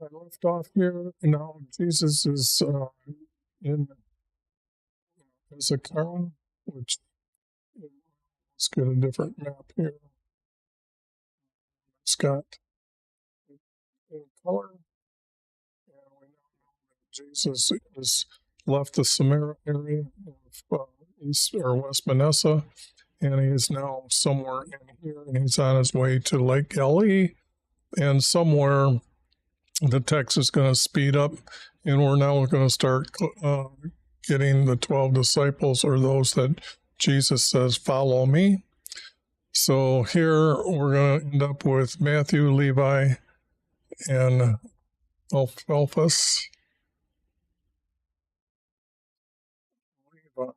I left off here. Now Jesus is in Hezekiah, which let's get a different map here. It's got in color, and we now know that Jesus has left the Samaria area of East or West Manasseh, and he is now somewhere in here, and he's on his way to Lake Galilee, and somewhere the text is going to speed up, and we're now going to start getting the 12 disciples, or those that Jesus says, follow me. So here we're going to end up with Matthew, Levi, and Alphaeus. Levi.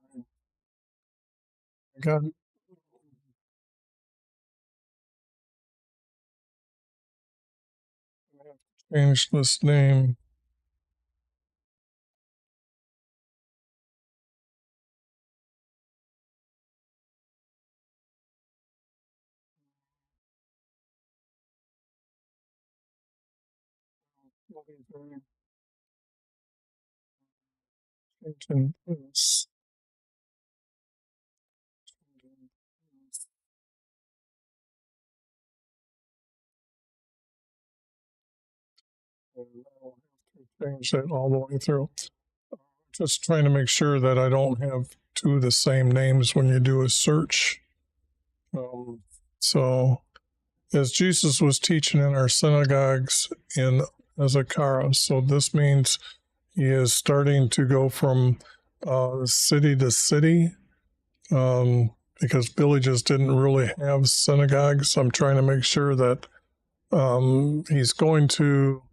I got change this name. Changing this. And I'll have to change that all the way through. Just trying to make sure that I don't have two of the same names when you do a search. So, as Jesus was teaching in our synagogues in Hezekiah, so this means he is starting to go from city to city, because villages didn't really have synagogues. I'm trying to make sure that he's going to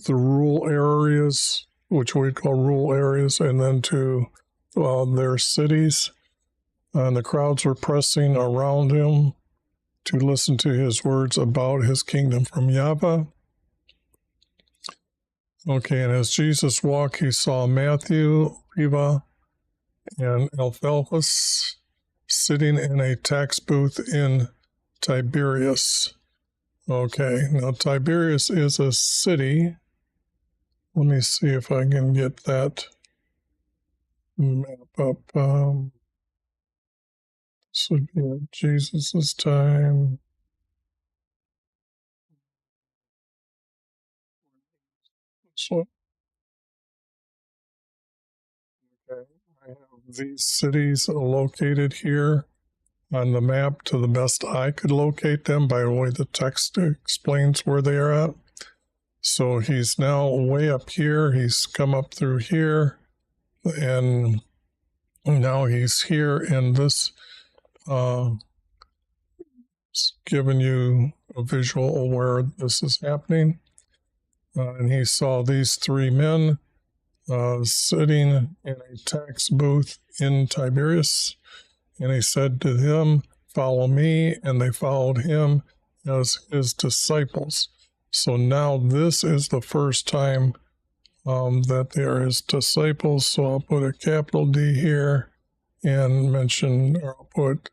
the rural areas, which we call rural areas, and then to their cities. And the crowds were pressing around him to listen to his words about his kingdom from Yahweh. Okay, and as Jesus walked, he saw Matthew, Levi, and Alphaeus sitting in a tax booth in Tiberias. Okay, now Tiberias is a city. Let me see if I can get that map up. This would be at Jesus' time. So, okay, I have these cities located here on the map to the best I could locate them by the way the text explains where they are at. So he's now way up here. He's come up through here, and now he's here in this. It's giving you a visual where this is happening. And he saw these three men sitting in a tax booth in Tiberias. And he said to them, follow me. And they followed him as his disciples. So now this is the first time that they are his disciples. So I'll put a capital D here and mention, or I'll put,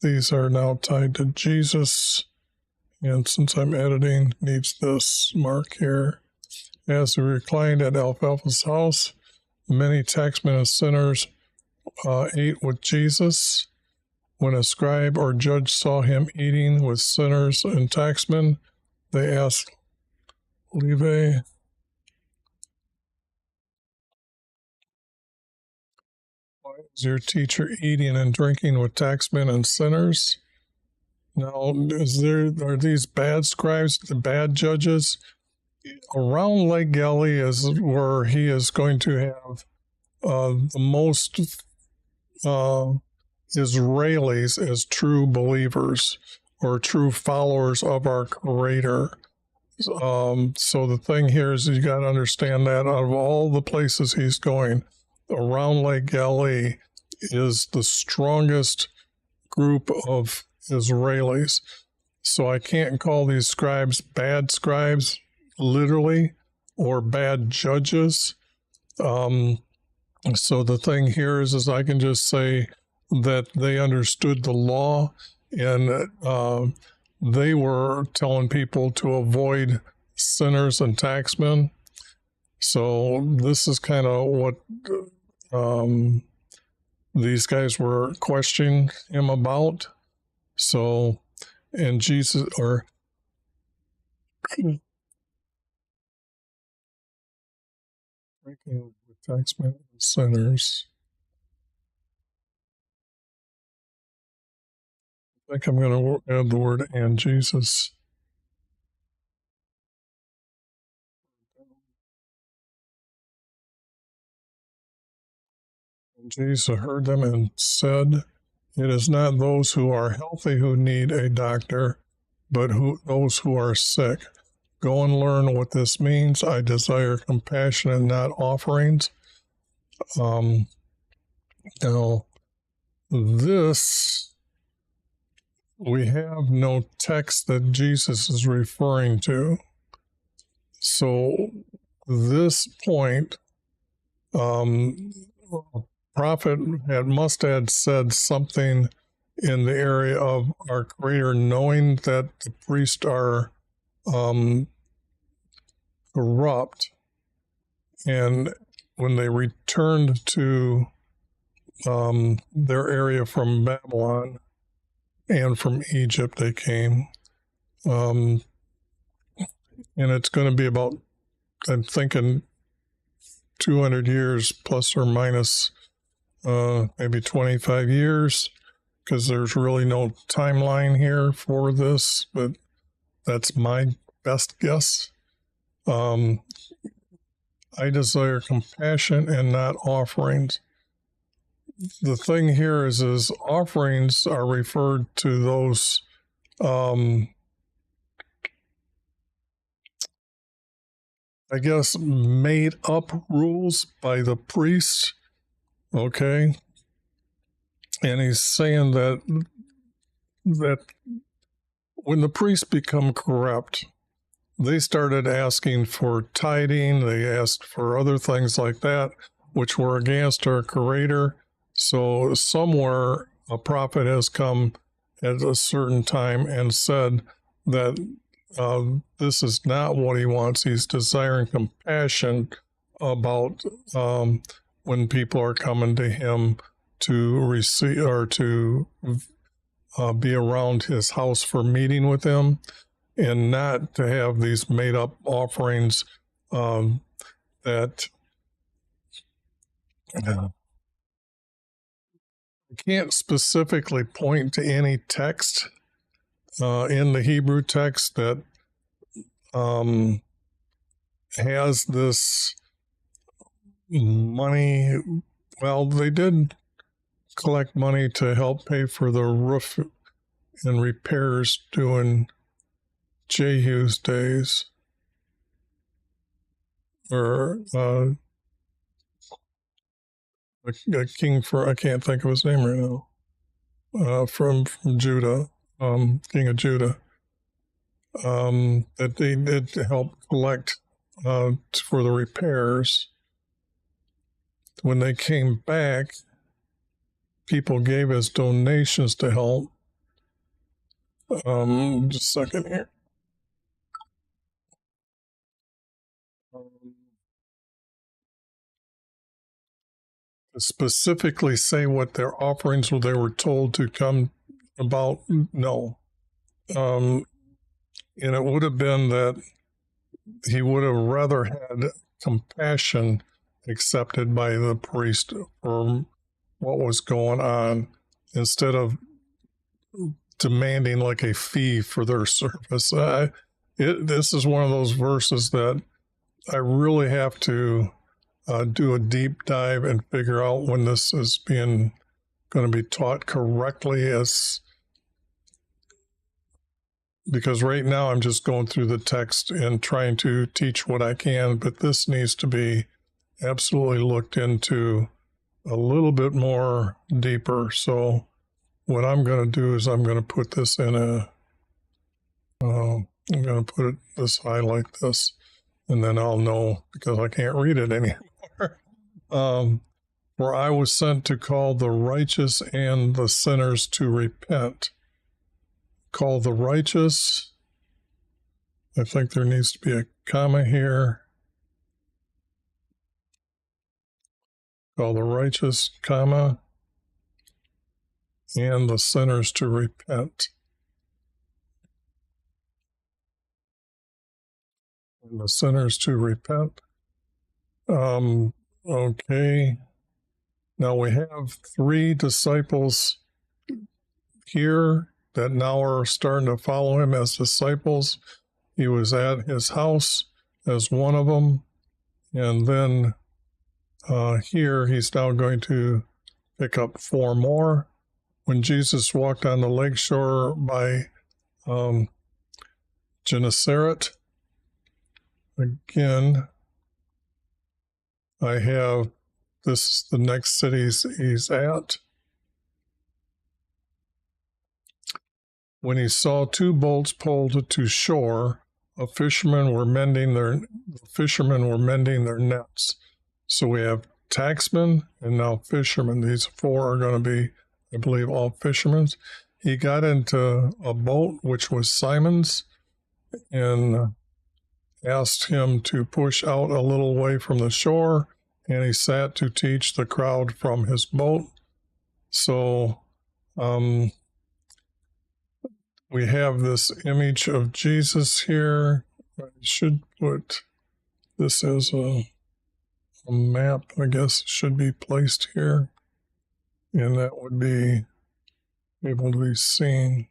these are now tied to Jesus. And since I'm editing, needs this mark here. As he reclined at Alphaeus' house, many taxmen and sinners ate with Jesus. When a scribe or judge saw him eating with sinners and taxmen, they asked Levi, why is your teacher eating and drinking with taxmen and sinners? Now, are these bad scribes, the bad judges? Around Lake Galilee is where he is going to have the most Israelis as true believers or true followers of our Creator. So the thing here is you got to understand that out of all the places he's going, around Lake Galilee is the strongest group of Israelis. So I can't call these scribes bad scribes, literally, or bad judges. So the thing here is I can just say that they understood the law, and they were telling people to avoid sinners and taxmen. So this is kind of what these guys were questioning him about. So, and Jesus, or breaking with taxmen and sinners. I think I'm going to add the word "and Jesus." And Jesus heard them and said, "It is not those who are healthy who need a doctor, but those who are sick. Go and learn what this means. I desire compassion and not offerings." Now, this, we have no text that Jesus is referring to. So this point, prophet must have said something in the area of our Creator knowing that the priests are corrupt, and when they returned to their area from Babylon and from Egypt, they came, and it's going to be about, I'm thinking, 200 years plus or minus, maybe 25 years, because there's really no timeline here for this, but that's my best guess. I desire compassion and not offerings. The thing here is offerings are referred to those I guess made up rules by the priests. Okay. And he's saying that when the priests become corrupt, they started asking for tithing, they asked for other things like that, which were against our Creator. So somewhere a prophet has come at a certain time and said that this is not what he wants. He's desiring compassion about when people are coming to him to receive or to be around his house for meeting with him, and not to have these made-up offerings that I can't specifically point to any text in the Hebrew text that has this money. Well, they did collect money to help pay for the roof and repairs during Jehu's days, or a king I can't think of his name right now, from Judah, king of Judah, that they did help collect for the repairs. When they came back, people gave as donations to help. Just a second here. To specifically say what their offerings they were told to come about, no. And it would have been that he would have rather had compassion accepted by the priest for what was going on, instead of demanding like a fee for their service. This is one of those verses that I really have to do a deep dive and figure out when this is going to be taught correctly, because right now I'm just going through the text and trying to teach what I can, but this needs to be absolutely looked into a little bit more deeper. So what I'm going to do is I'm going to put this in I'm going to put this highlight this, and then I'll know, because I can't read it anymore. For I was sent to call the righteous and the sinners to repent. Call the righteous I think there needs to be a comma here. Call the righteous, comma, and the sinners to repent. And the sinners to repent. Okay. Now we have 3 disciples here that now are starting to follow him as disciples. He was at his house as one of them. And then here he's now going to pick up 4 more. When Jesus walked on the lakeshore by Gennesaret, again, I have this is the next city he's at. When he saw 2 boats pulled to shore, fishermen were mending their nets. So we have tacksmen and now fishermen. These 4 are going to be, I believe, all fishermen. He got into a boat, which was Simon's, and asked him to push out a little way from the shore, and he sat to teach the crowd from his boat. So we have this image of Jesus here. I should put this as a map, I guess, should be placed here, and that would be able to be seen.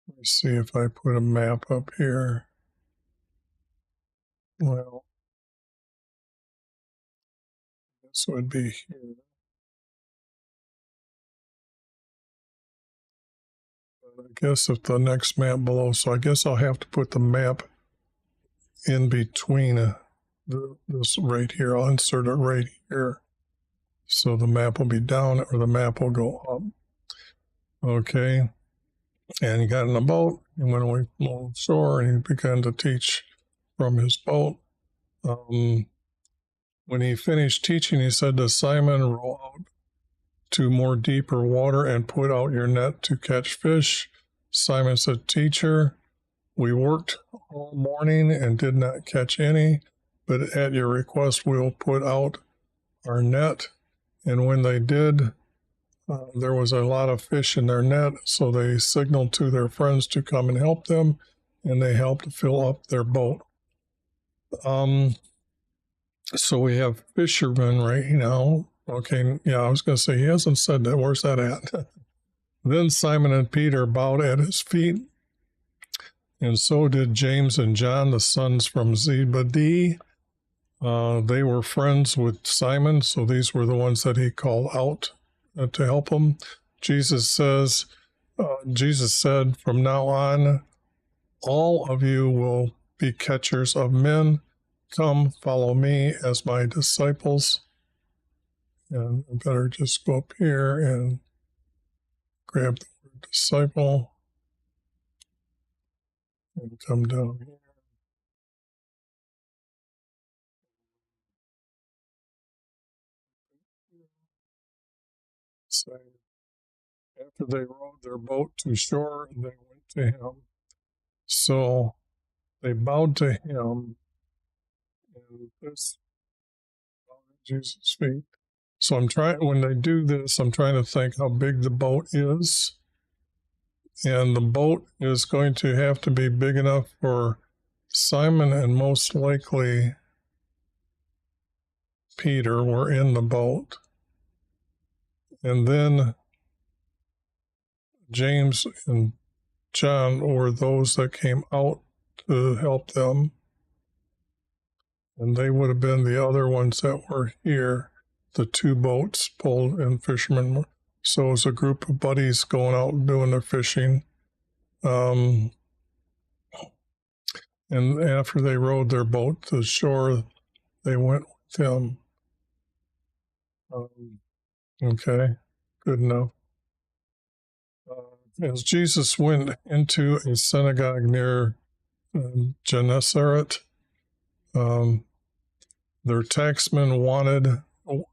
Let me see if I put a map up here. Well, this would be here. But I guess if the next map below, so I guess I'll have to put the map in between this right here. I'll insert it right here. So the map will be down or the map will go up. Okay. And he got in a boat and went away from the shore and he began to teach from his boat. When he finished teaching, he said to Simon, row out to more deeper water and put out your net to catch fish. Simon said, Teacher, we worked all morning and did not catch any, but at your request we will put out our net. And when they did, there was a lot of fish in their net, so they signaled to their friends to come and help them, and they helped fill up their boat. So we have fishermen right now. Okay, yeah, I was going to say, he hasn't said that. Where's that at? Then Simon and Peter bowed at his feet, and so did James and John, the sons from Zebedee. They were friends with Simon, so these were the ones that he called out to help him. Jesus said, from now on, all of you will be catchers of men. Come, follow me as my disciples. And I better just go up here and grab the word disciple and come down here. So after they rowed their boat to shore, they went to him. So they bowed to him, and this bowed at Jesus' feet. So when they do this, I'm trying to think how big the boat is. And the boat is going to have to be big enough for Simon and most likely Peter were in the boat. And then James and John were those that came out to help them. And they would have been the other ones that were here, the 2 boats pulled and fishermen. So it was a group of buddies going out and doing their fishing. And after they rowed their boat to shore, they went with him. Okay, good enough. As Jesus went into a synagogue near Gennesaret, their taxman wanted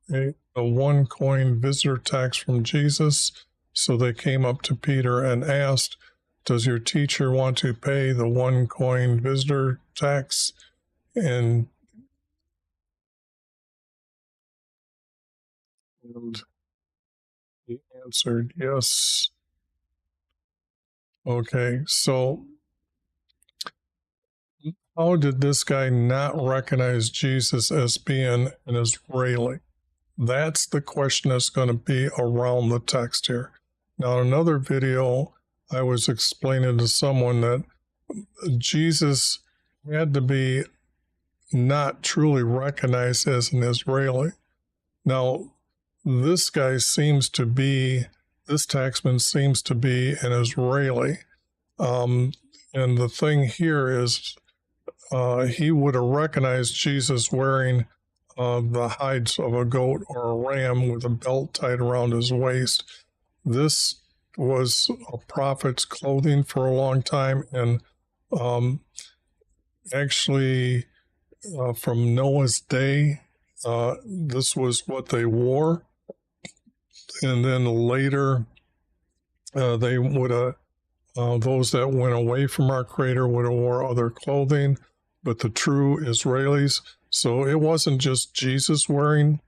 a 1 coin visitor tax from Jesus, so they came up to Peter and asked, Does your teacher want to pay the 1 coin visitor tax? And he answered yes. Okay, so how did this guy not recognize Jesus as being an Israeli? That's the question that's going to be around the text here. Now, in another video, I was explaining to someone that Jesus had to be not truly recognized as an Israeli. Now, this taxman seems to be an Israeli. And the thing here is he would have recognized Jesus wearing the hides of a goat or a ram with a belt tied around his waist. This was a prophet's clothing for a long time, and actually from Noah's day, this was what they wore. And then later, they would have, those that went away from our Creator would have wore other clothing, but the true Israelis. So it wasn't just Jesus wearing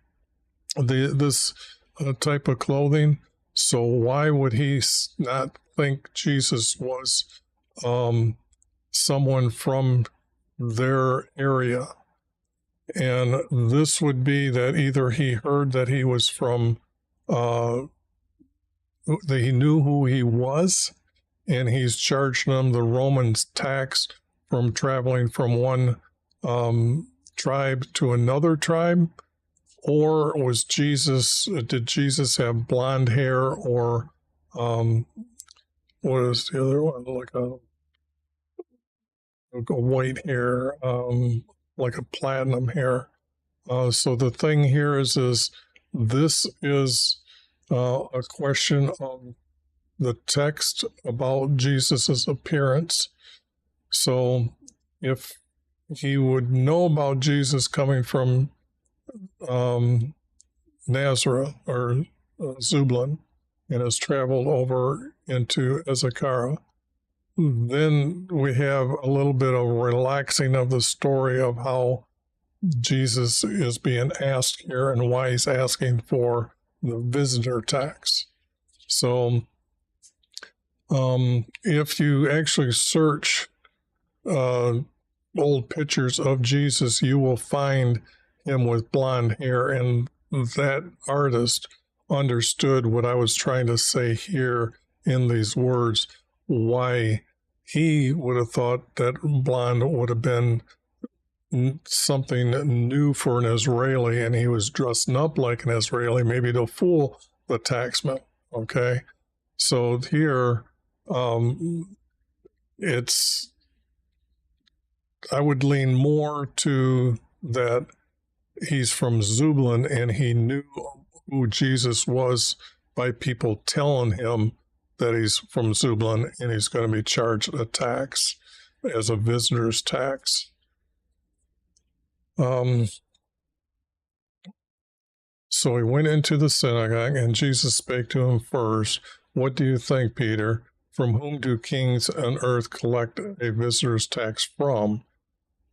this type of clothing. So why would he not think Jesus was someone from their area? And this would be that either he heard that he was from, that he knew who he was, and he's charging them the Roman tax from traveling from one tribe to another tribe. Or did Jesus have blonde hair, or what is the other one? Like a white hair, like a platinum hair. So the thing here is this is a question of the text about Jesus's appearance. So if he would know about Jesus coming from Nazareth or Zebulun and has traveled over into Ezekiah, then we have a little bit of relaxing of the story of how Jesus is being asked here and why he's asking for the visitor tax. So if you actually search old pictures of Jesus, you will find him with blonde hair, and that artist understood what I was trying to say here in these words, why he would have thought that blonde would have been something new for an Israeli, and he was dressing up like an Israeli, maybe to fool the taxman. Okay, so here I would lean more to that he's from Zebulun, and he knew who Jesus was by people telling him that he's from Zebulun, and he's going to be charged a tax as a visitor's tax. So he went into the synagogue, and Jesus spake to him first, "What do you think, Peter? From whom do kings on earth collect a visitor's tax from?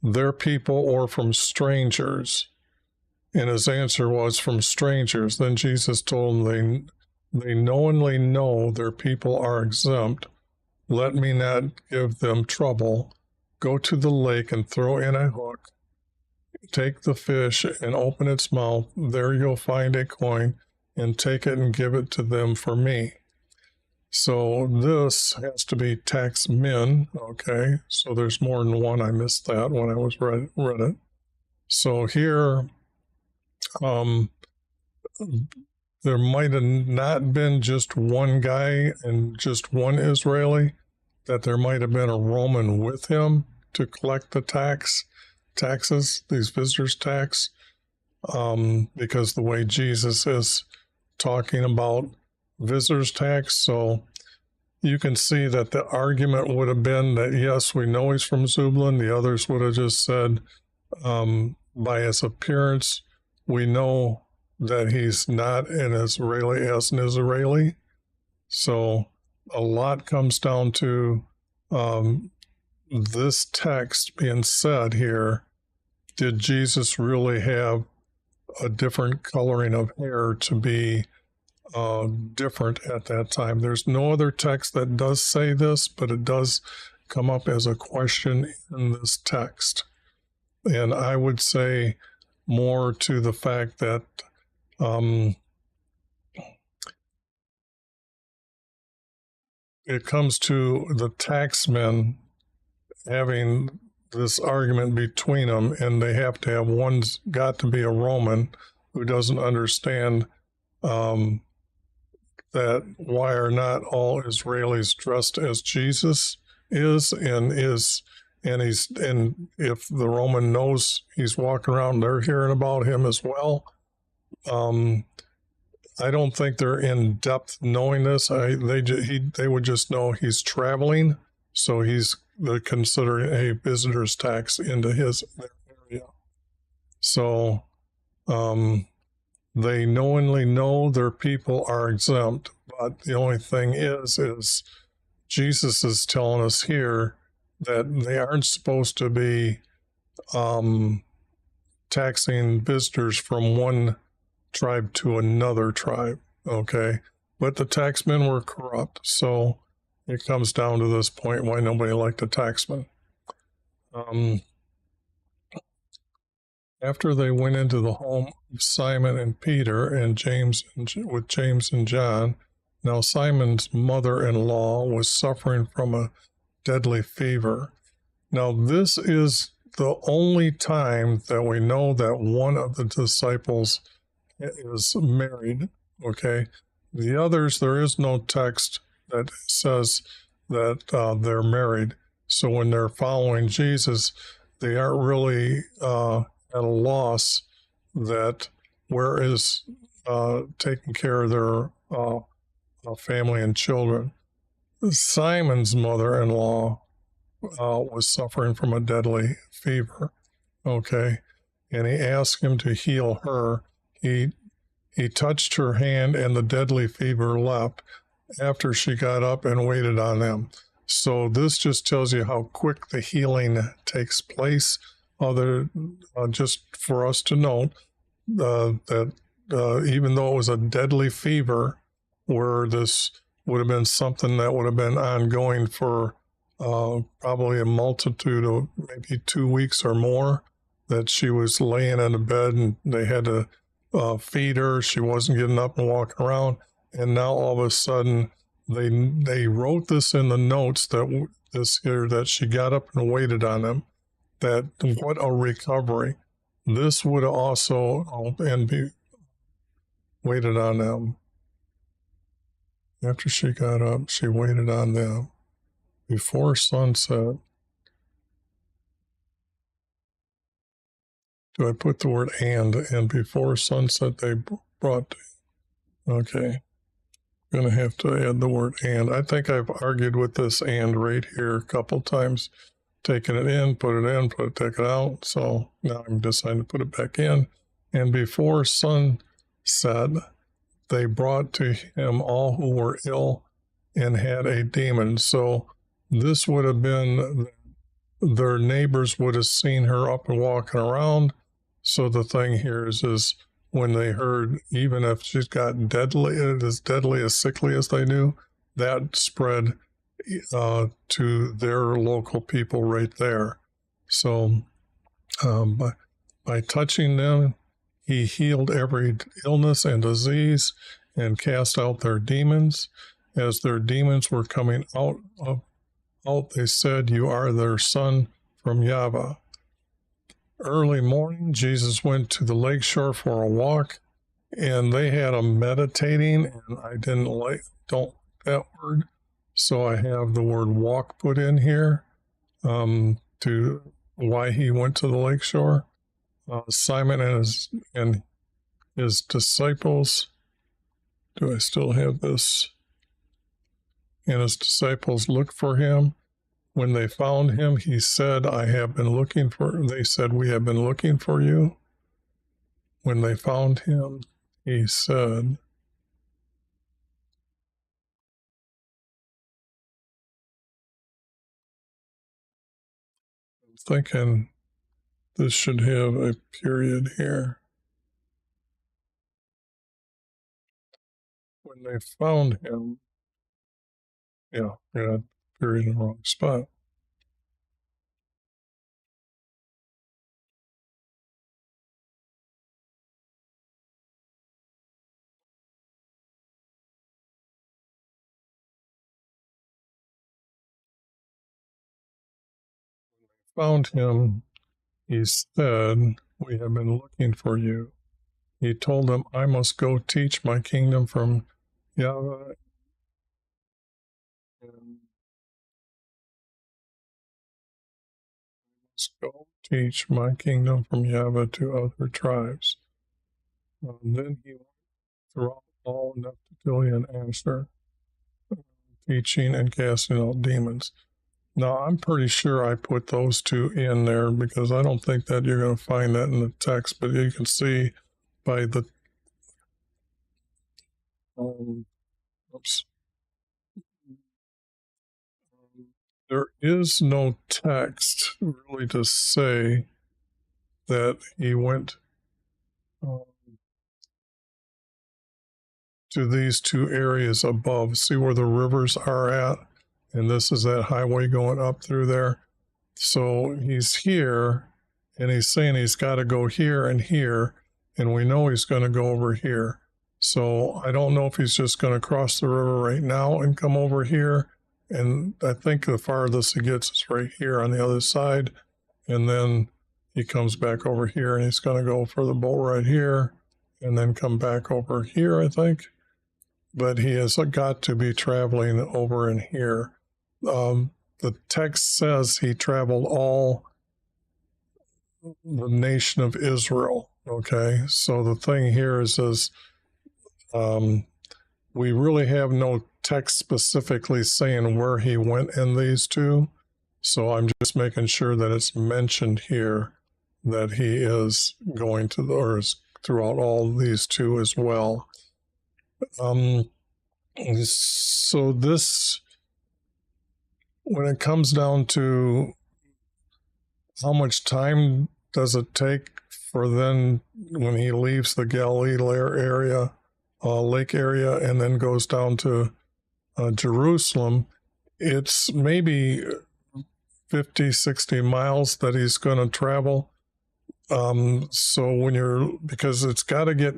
Their people or from strangers?" And his answer was, "From strangers." Then Jesus told them, they knowingly know their people are exempt. Let me not give them trouble. Go to the lake and throw in a hook. Take the fish and open its mouth. There you'll find a coin, and take it and give it to them for me. So this has to be tax men, okay? So there's more than one. I missed that when I was read it. So here, there might have not been just one guy and just one Israeli, that there might have been a Roman with him to collect the taxes, these visitors' tax, because the way Jesus is talking about visitors' tax. So you can see that the argument would have been that, yes, we know he's from Zebulun. The others would have just said, by his appearance, we know that he's not an Israeli as an Israeli. So a lot comes down to this text being said here. Did Jesus really have a different coloring of hair to be different at that time? There's no other text that does say this, but it does come up as a question in this text. And I would say more to the fact that it comes to the taxmen having this argument between them, and they have to have one's got to be a Roman who doesn't understand that why are not all Israelis dressed as Jesus is, and if the Roman knows he's walking around, they're hearing about him as well. I don't think they're in depth knowing this. They would just know he's traveling, so they're considering a visitor's tax into their area. So they knowingly know their people are exempt, but the only thing is Jesus is telling us here that they aren't supposed to be taxing visitors from one tribe to another tribe, okay? But the taxmen were corrupt, so it comes down to this point why nobody liked the taxmen. After they went into the home of Simon and Peter and with James and John, now Simon's mother-in-law was suffering from a deadly fever. Now this is the only time that we know that one of the disciples is married, okay? The others, there is no text that says that they're married. So when they're following Jesus, they aren't really at a loss that where is taking care of their family and children. Simon's mother-in-law was suffering from a deadly fever, okay? And he asked him to heal her. He touched her hand and the deadly fever left after she got up and waited on them. So this just tells you how quick the healing takes place. Just for us to note that even though it was a deadly fever, where this would have been something that would have been ongoing for probably a multitude of maybe 2 weeks or more, that she was laying in a bed and they had to feed her. She wasn't getting up and walking around. And now all of a sudden they wrote this in the notes that she got up and waited on them. That what a recovery. This would also be waited on them. After she got up, she waited on them before sunset. Do I put the word and before sunset they brought? Okay. I'm going to have to add the word and. I think I've argued with this and right here a couple times, taking it in, take it out. So now I'm deciding to put it back in. And before sunset, they brought to him all who were ill and had a demon. So this would have been, their neighbors would have seen her up and walking around. So the thing here is when they heard, even if she's got as deadly as sickly as they do, that spread to their local people right there. So by touching them, he healed every illness and disease and cast out their demons. As their demons were coming out, they said, "You are their son from Yahweh." Early morning, Jesus went to the lakeshore for a walk, and they had him meditating, and I don't like that word, so I have the word walk put in here to why he went to the lakeshore. Simon and his disciples, do I still have this? And his disciples looked for him. When they found him, he said, they said, "We have been looking for you." When they found him, he said, thinking this should have a period here. When they found him, yeah, period in the wrong spot. Found him, he said, "We have been looking for you." He told them, "I must go teach my kingdom from Yahweh and must go teach my kingdom from Yahweh to other tribes." Then he went throughout all Naphtali and Asher, teaching and casting out demons. Now, I'm pretty sure I put those two in there because I don't think that you're going to find that in the text, but you can see by the there is no text really to say that he went to these two areas above. See where the rivers are at? And this is that highway going up through there. So he's here, and he's saying he's got to go here and here, and we know he's going to go over here. So I don't know if he's just going to cross the river right now and come over here. And I think the farthest he gets is right here on the other side. And then he comes back over here, and he's going to go for the boat right here and then come back over here, I think. But he has got to be traveling over in here. The text says he traveled all the nation of Israel. Okay, so the thing here is we really have no text specifically saying where he went in these two. So I'm just making sure that it's mentioned here that he is going to, or is throughout all these two as well. So this, when it comes down to how much time does it take for then when he leaves the Galilee area, lake area, and then goes down to Jerusalem, it's maybe 50, 60 miles that he's going to travel. So because it's got to get,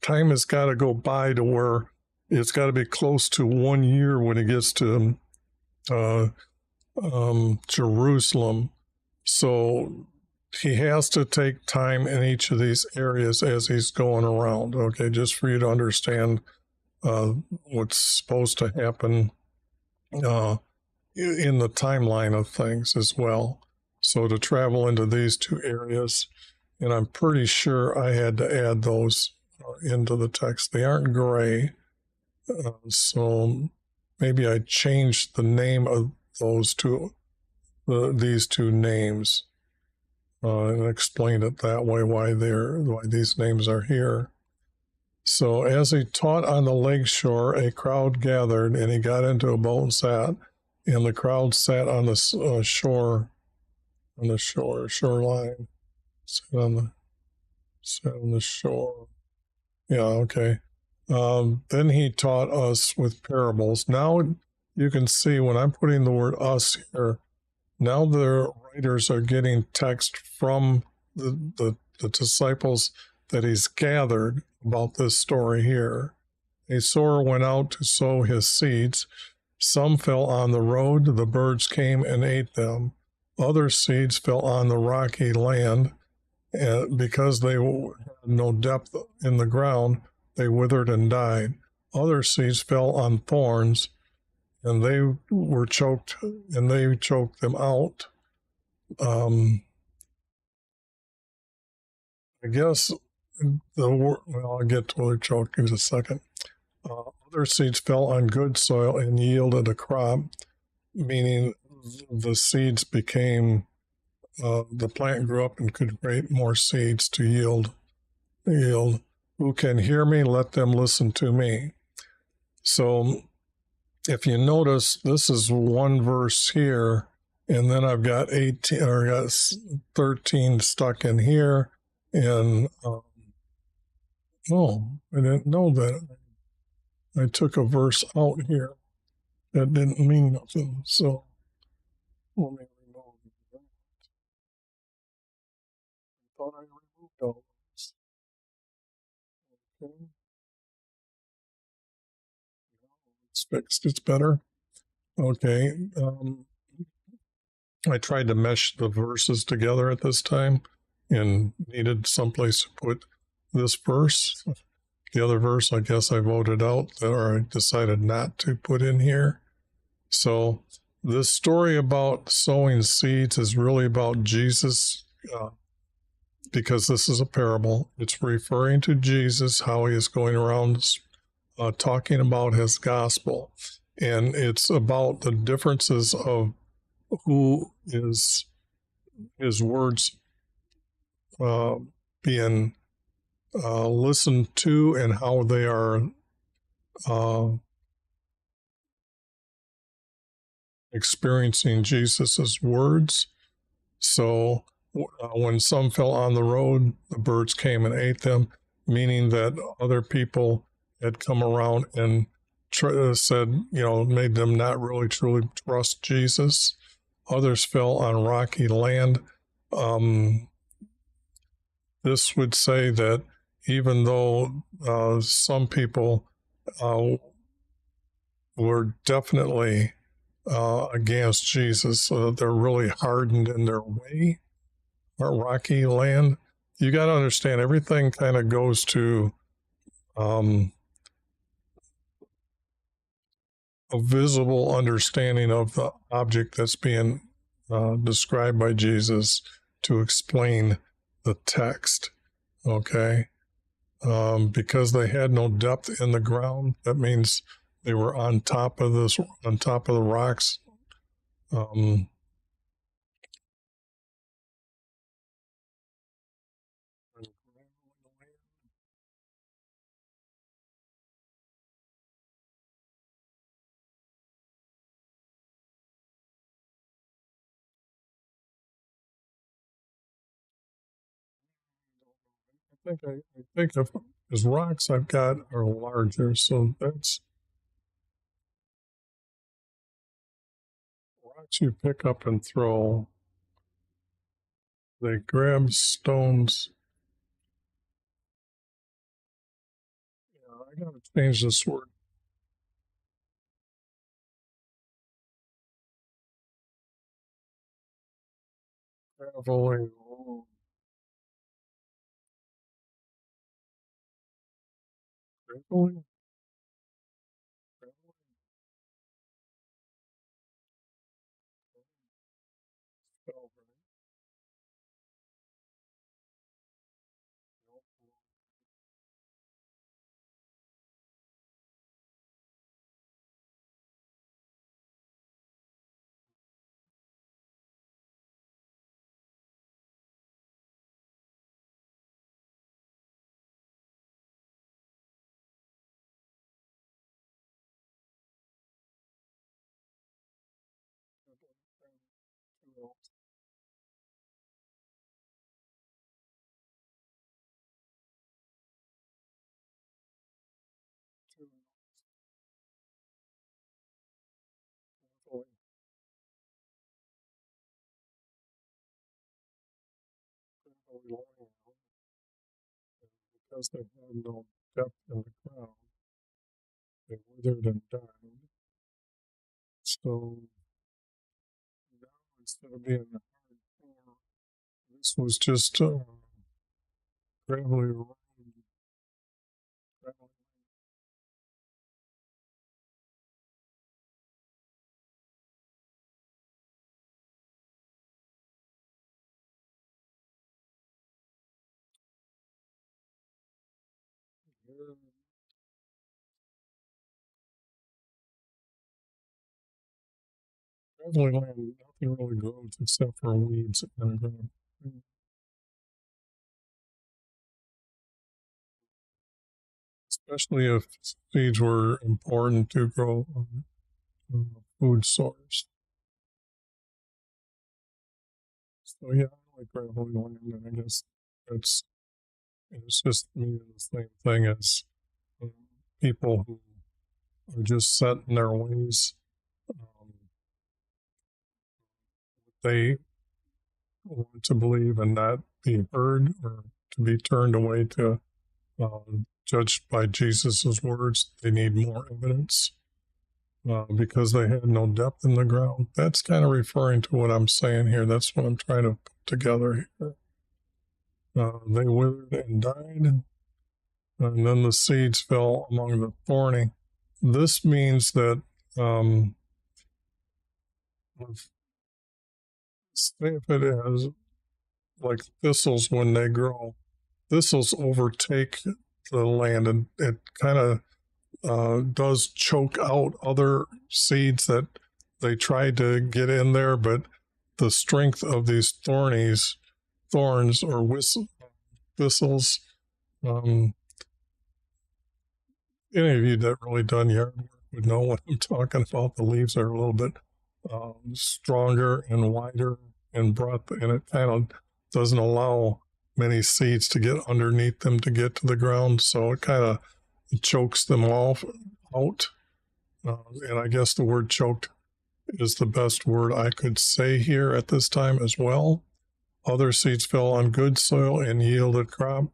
time has got to go by to where it's got to be close to 1 year when he gets to Jerusalem. So he has to take time in each of these areas as he's going around, okay, just for you to understand what's supposed to happen in the timeline of things as well. So to travel into these two areas, and I'm pretty sure I had to add those into the text. They aren't gray, so maybe I changed the name of those two, these two names, and explained it that way why these names are here. So as he taught on the lake shore, a crowd gathered, and he got into a boat and sat, and the crowd sat on the shoreline, sat on the shore. Yeah, okay. Then he taught us with parables. Now you can see when I'm putting the word us here, now the writers are getting text from the disciples that he's gathered about this story here. A sower went out to sow his seeds. Some fell on the road, the birds came and ate them. Other seeds fell on the rocky land, and because they had no depth in the ground, they withered and died. Other seeds fell on thorns, and they were choked, and they choked them out. I guess I'll get to the choke in a second. Other seeds fell on good soil and yielded a crop, meaning the seeds became, the plant grew up and could create more seeds to yield. Who can hear me? Let them listen to me. So if you notice, this is one verse here, and then I've got 18 or got 13 stuck in here. And oh, I didn't know that. I took a verse out here that didn't mean nothing. So let me remove that. I thought I removed all those. Okay, it's fixed. It's better. Okay. I tried to mesh the verses together at this time and needed someplace to put this verse. The other verse, I guess I voted out, or I decided not to put in here. So this story about sowing seeds is really about Jesus, because this is a parable. It's referring to Jesus, how he is going around talking about his gospel. And it's about the differences of who is his words being listened to and how they are experiencing Jesus's words. So when some fell on the road, the birds came and ate them, meaning that other people had come around and said, made them not really truly trust Jesus. Others fell on rocky land. This would say that even though some people were definitely against Jesus, they're really hardened in their way, or rocky land. You got to understand, everything kind of goes to a visible understanding of the object that's being described by Jesus to explain the text, okay? Because they had no depth in the ground, that means they were on top of the rocks. I think of his rocks I've got are larger, so that's rocks you pick up and throw. They grab stones. Yeah, I gotta change this word. Traveling. Traveling. Because they had no depth in the ground, they withered and died. So now, instead of being hardcore, this was just gravelly road. Gravelly. Gravelly land, nothing really grows except for weeds and ground. Especially if seeds were important to grow a food source. So yeah, I like gravelly land, and I guess it's it's just me the same thing as um, people who are just set in their ways. Um, they want to believe and not be heard, or to be turned away to judged by Jesus's words. They need more evidence because they had no depth in the ground. That's kind of referring to what I'm saying here. That's what I'm trying to put together here. They withered and died, and then the seeds fell among the thorny. This means that, um, say if it is like thistles when they grow, thistles overtake the land, and it kind of does choke out other seeds that they tried to get in there, but the strength of these thorns or thistles, um, any of you that really done yard work would know what I'm talking about. The leaves are a little bit stronger and wider and broad, and it kind of doesn't allow many seeds to get underneath them to get to the ground, so it kind of chokes them off out. And I guess the word choked is the best word I could say here at this time as well. Other seeds fell on good soil and yielded crop.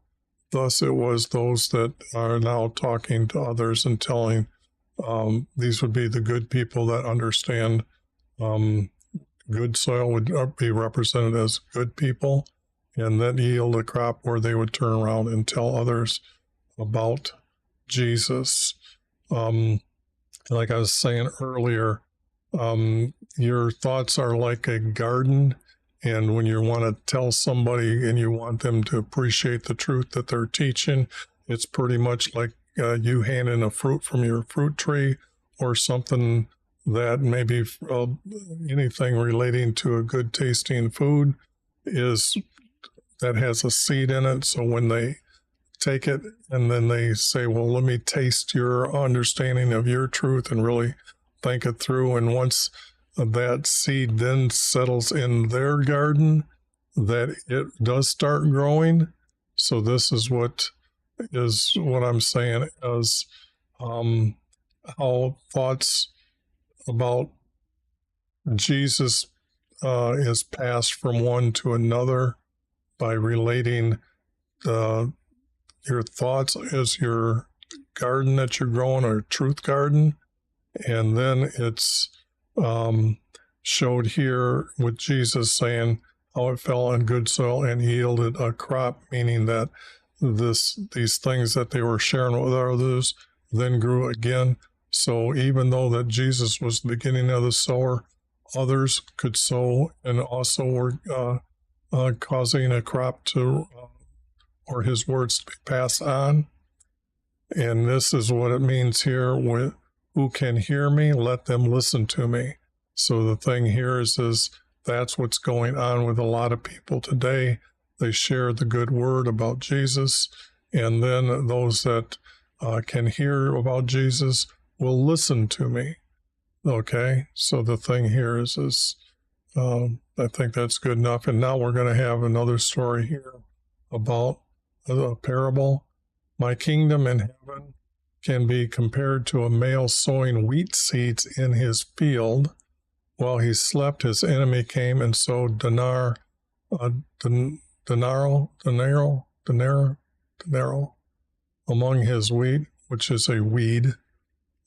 Thus it was those that are now talking to others and telling these would be the good people that understand. Good soil would be represented as good people, and that yield a crop where they would turn around and tell others about Jesus. Like I was saying earlier, your thoughts are like a garden, and when you want to tell somebody and you want them to appreciate the truth that they're teaching, it's pretty much like you handing a fruit from your fruit tree, or something that maybe anything relating to a good tasting food is that has a seed in it. So when they take it and then they say, well, let me taste your understanding of your truth and really think it through. And once that seed then settles in their garden, that it does start growing. So this is what I'm saying as how thoughts about Jesus is passed from one to another by relating your thoughts as your garden that you're growing, or truth garden. And then it's showed here with Jesus saying how it fell on good soil and yielded a crop, meaning that these things that they were sharing with others then grew again. So even though that Jesus was the beginning of the sower, others could sow and also were causing a crop to or his words to be passed on. And this is what it means here with who can hear me, let them listen to me. So the thing here is that's what's going on with a lot of people today. They share the good word about Jesus, and then those that can hear about Jesus will listen to me. Okay, so the thing here is I think that's good enough. And now we're going to have another story here about a parable. My kingdom in heaven can be compared to a male sowing wheat seeds in his field. While he slept, his enemy came and sowed denaro among his wheat, which is a weed.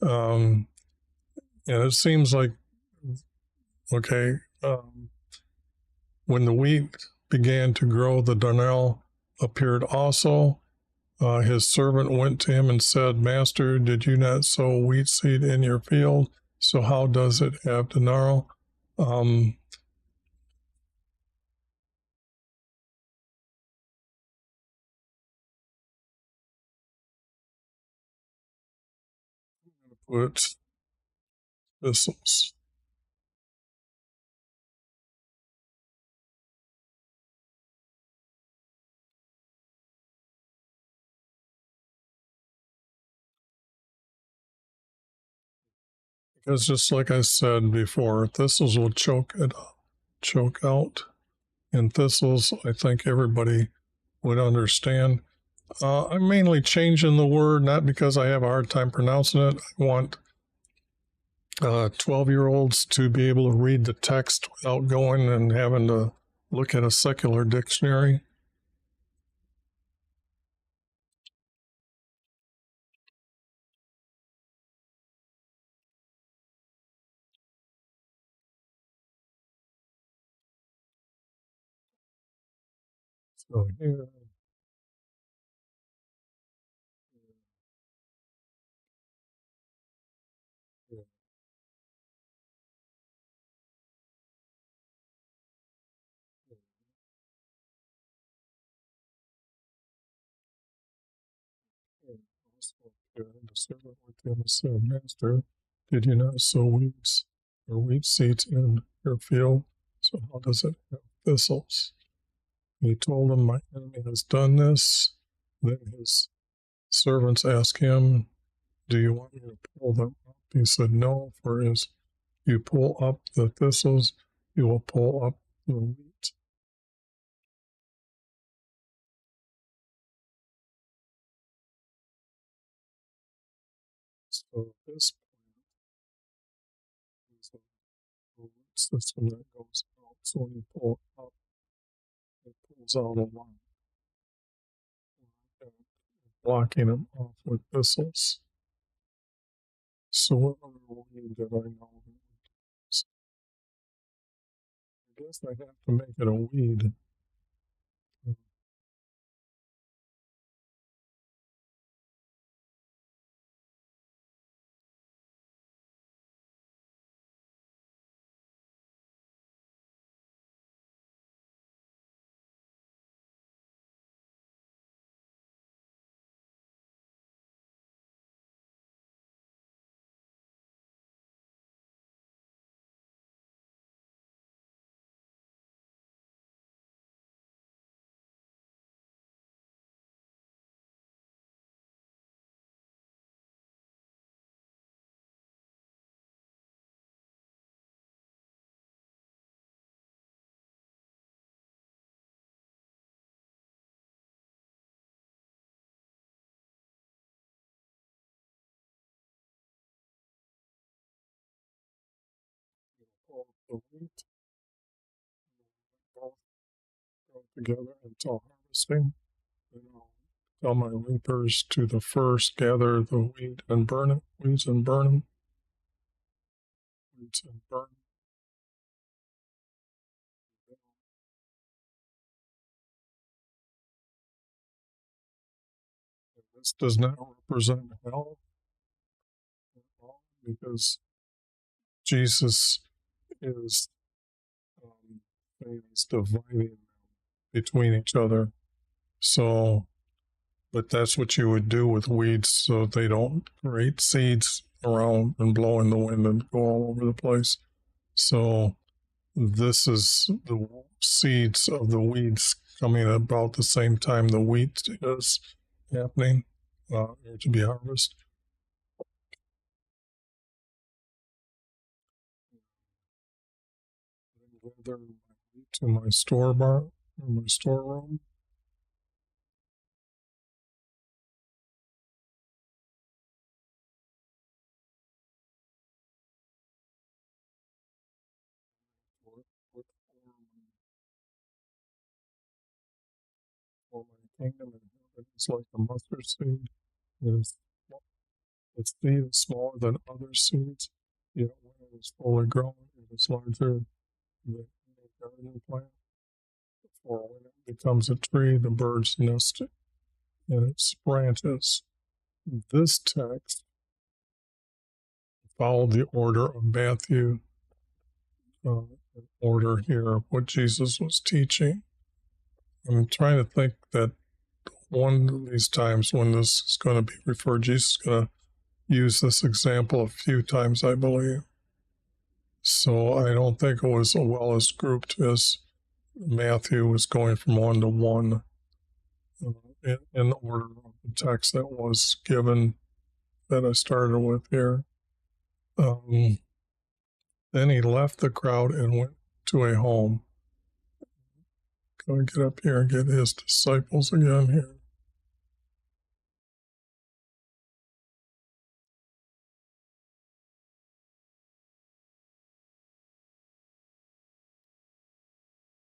And it seems like, okay, when the wheat began to grow, the darnel appeared also. His servant went to him and said, Master, did you not sow wheat seed in your field? So how does it have denaro? Put thistles. Because just like I said before, thistles will choke out and thistles, I think everybody would understand. I'm mainly changing the word, not because I have a hard time pronouncing it. I want 12-year-olds to be able to read the text without going and having to look at a secular dictionary. So here, the servant with him said, Master, did you not sow weeds or wheat seeds in your field? So how does it have thistles? He told him, my enemy has done this. Then his servants asked him, do you want me to pull them up? He said, no, for as you pull up the thistles, you will pull up the wheat. So this plant is a root system that goes out. So when you pull it up, it pulls out a line, blocking them off with thistles. So what other weed did I know? So I guess I have to make it a weed. Pull the wheat, both go together until harvesting. Then I'll tell my reapers to the first, gather the wheat and burn it, weeds and burn them, weeds and burn them. And this does not represent hell at all, because Jesus is is dividing them between each other. So, but that's what you would do with weeds so they don't create seeds around and blow in the wind and go all over the place. So this is the seeds of the weeds coming about the same time the wheat is happening to be harvested. Gather my wheat to my store barn, or my storeroom. For my kingdom and heaven is like a mustard seed. Its seed is smaller than other seeds, yet when it is fully grown, it is larger than any garden plant. For when it becomes a tree, the birds nest in its branches. This text followed the order of Matthew, order here of what Jesus was teaching. I'm trying to think that one of these times when this is going to be referred, Jesus is going to use this example a few times, I believe. So I don't think it was as well as grouped as Matthew was going from 1 to 1 in the order of the text that was given that I started with here. Then he left the crowd and went to a home. Going to get up here and get his disciples again here.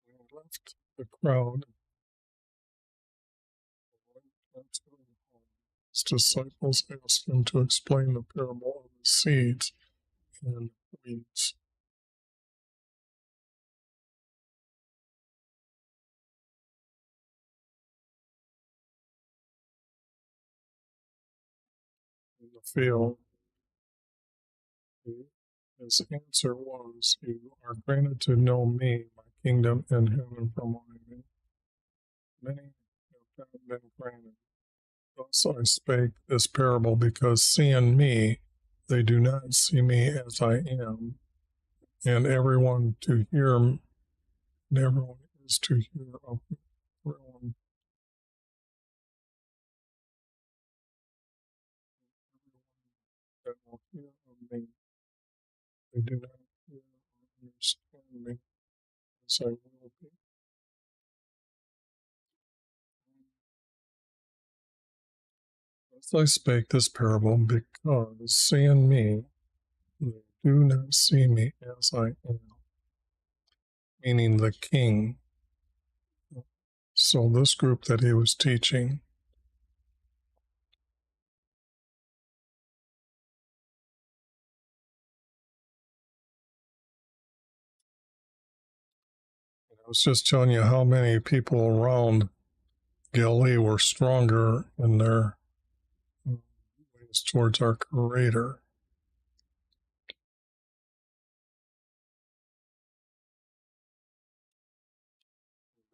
We left the crowd. His disciples asked him to explain the parable of the seeds and weeds. In the field, his answer was, "You are granted to know me, my kingdom in heaven from mine. Many have not been granted. Thus I spake this parable, because seeing me, they do not see me as I am, and everyone is to hear of me. Everyone that will hear of me, they do not hear or understand me as I will be." Thus I spake this parable, because seeing me, they do not see me as I am, meaning the king. So this group that he was teaching, I was just telling you how many people around Galilee were stronger in their ways towards our Creator.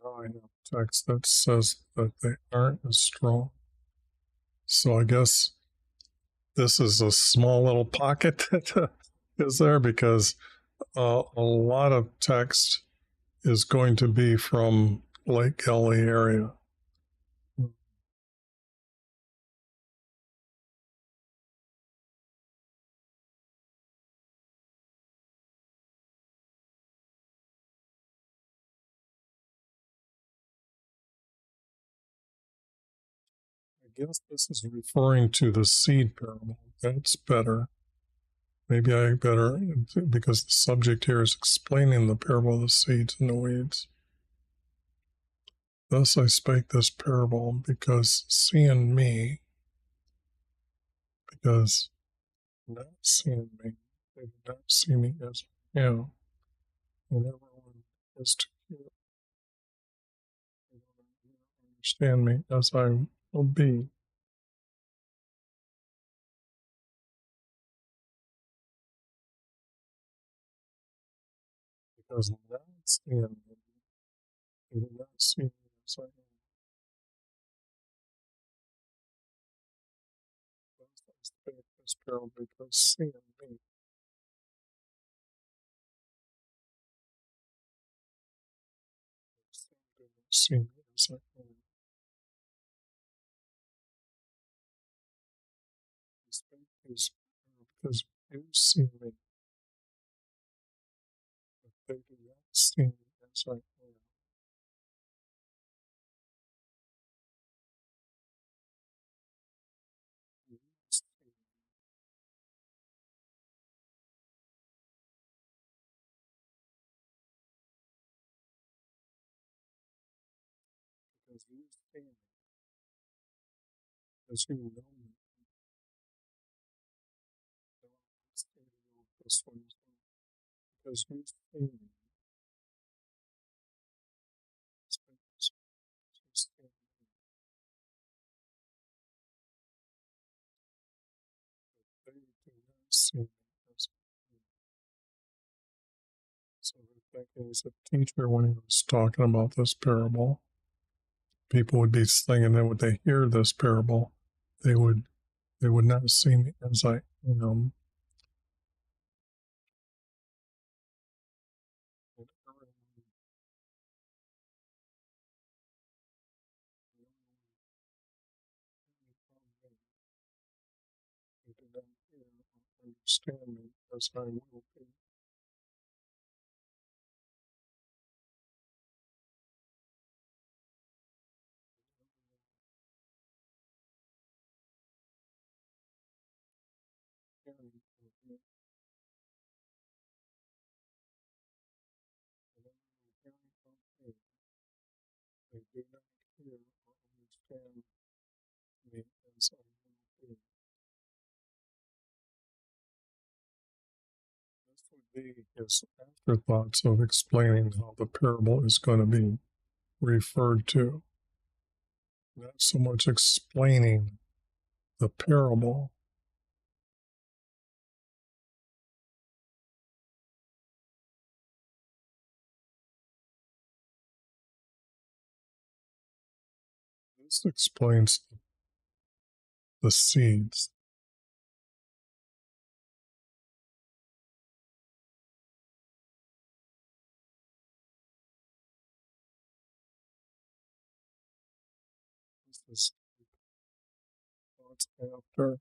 Now I have text that says that they aren't as strong. So I guess this is a small little pocket that is there, because a lot of text is going to be from Lake Galilee area. I guess this is referring to the seed parable. That's better. Maybe I better, because the subject here is explaining the parable of the seeds and the weeds. Thus I spake this parable, because seeing me, because not seeing me, they do not see me as I am, and everyone is to hear, understand me as I will be. Because not seeing me, they do not see me as I am. Thus I spake this parable, because seeing me, they do not see me as I am. I spake this parable because you see me, but they do not see me as I am. You see me, because you see me, because you know me. No, let's this one as well. Because you see me, because you see me, they do not see me as I am. So we're thinking he's a teacher when he was talking about this parable. People would be thinking that when they hear this parable, they would not see me as I am. And everyone who did not hear or understand me as I will be. hearing of me. Whenever they're hearing of me, they do not hear or understand me as I will be. This would be his afterthoughts of explaining how the parable is going to be referred to. Not so much explaining the parable. This explains the seeds. This is thoughts after.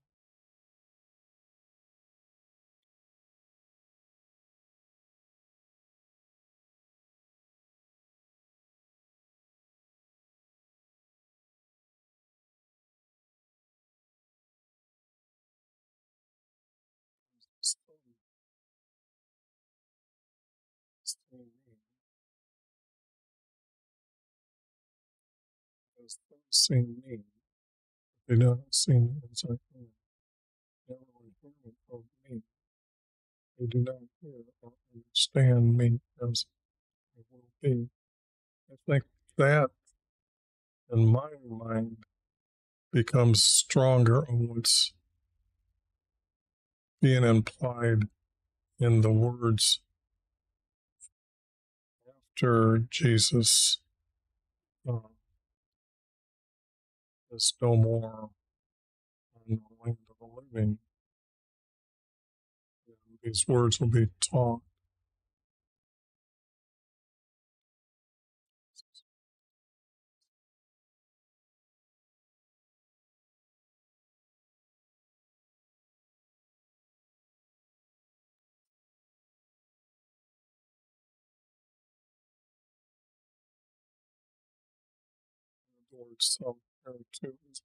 See me, as they see me, they do not see me as I am. Never would hear of me. They do not hear or understand me as I will be. I think that, in my mind, becomes stronger on what's being implied in the words after Jesus is no more on the land of the living. And these words will be taught. The word some here too is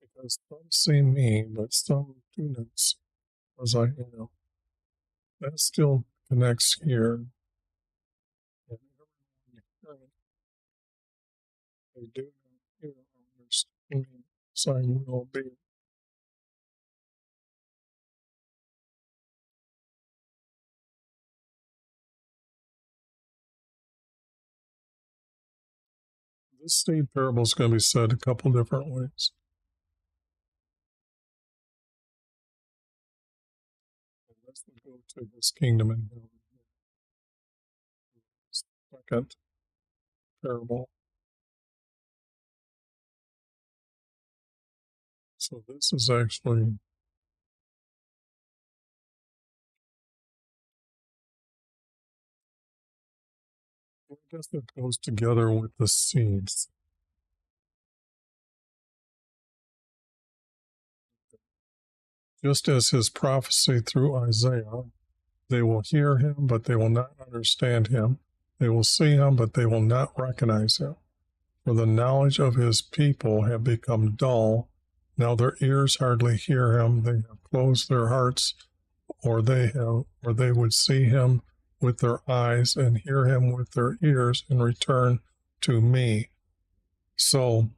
because some see me, but some do not see as I am. That still connects here. And everyone hearing, they do not hear or understand me as I will be. This seed parable is going to be said a couple different ways. And this would go to his kingdom in heaven. Second parable. So this is actually I guess it goes together with the seeds. Just as his prophecy through Isaiah, they will hear him, but they will not understand him. They will see him, but they will not recognize him. For the knowledge of his people have become dull. Now their ears hardly hear him. They have closed their hearts, or they would see him with their eyes and hear him with their ears and return to me. So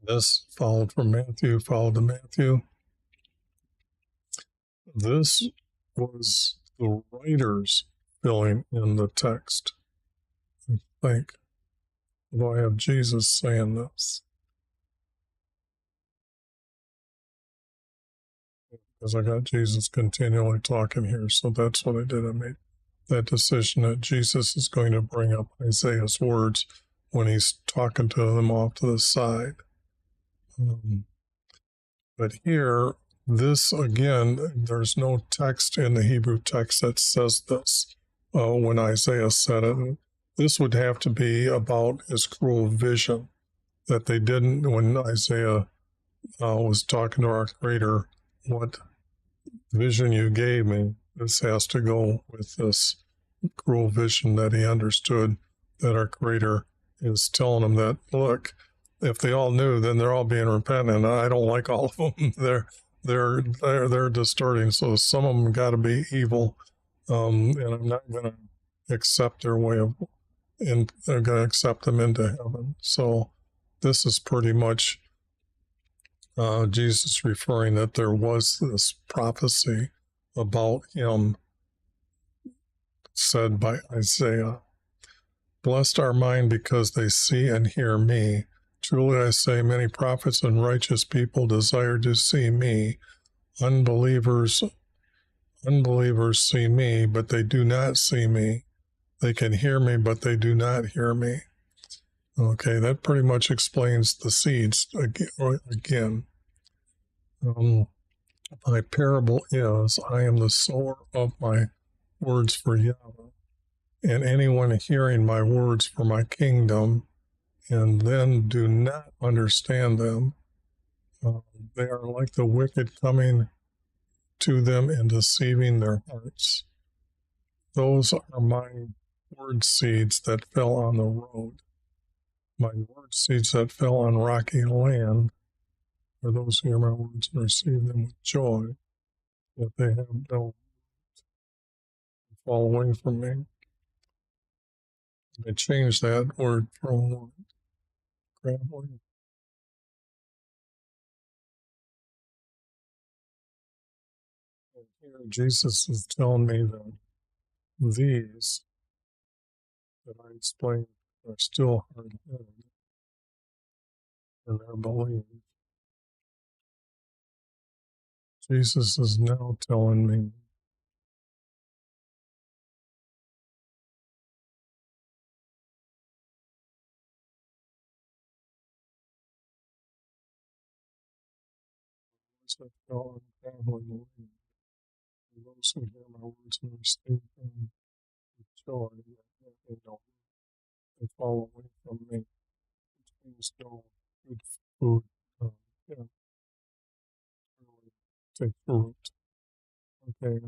this followed from Matthew, followed to Matthew. This was the writers filling in the text. I think, although I have Jesus saying this. Because I got Jesus continually talking here, so that's what I did. I made that decision that Jesus is going to bring up Isaiah's words when he's talking to them off to the side. But here, this again, there's no text in the Hebrew text that says this when Isaiah said it. This would have to be about his cruel vision that they didn't, when Isaiah was talking to our Creator, what vision you gave me, this has to go with this cruel vision that he understood that our Creator is telling them that, look, if they all knew, then they're all being repentant. I don't like all of them. They're distorting. So some of them got to be evil, and I'm not going to accept their way of, and I'm going to accept them into heaven. So this is pretty much Jesus referring that there was this prophecy about him said by Isaiah. Blessed are mine because they see and hear me. Truly I say, many prophets and righteous people desire to see me. Unbelievers see me, but they do not see me. They can hear me, but they do not hear me. Okay, that pretty much explains the seeds again. My parable is, I am the sower of my words for Yahweh, and anyone hearing my words for my kingdom and then do not understand them, they are like the wicked coming to them and deceiving their hearts. Those are my word seeds that fell on the road. My word seeds that fell on rocky land are those who hear my words and receive them with joy, yet they have no fall away from me. I changed that word from word. Grappling. And here Jesus is telling me that these that I explained are still hard-headed in their belief. Jesus is now telling me that fell on traveling land, and those who hear my words and receive them with joy, that they don't, they fall away from me, which means no good food can really take root. Okay,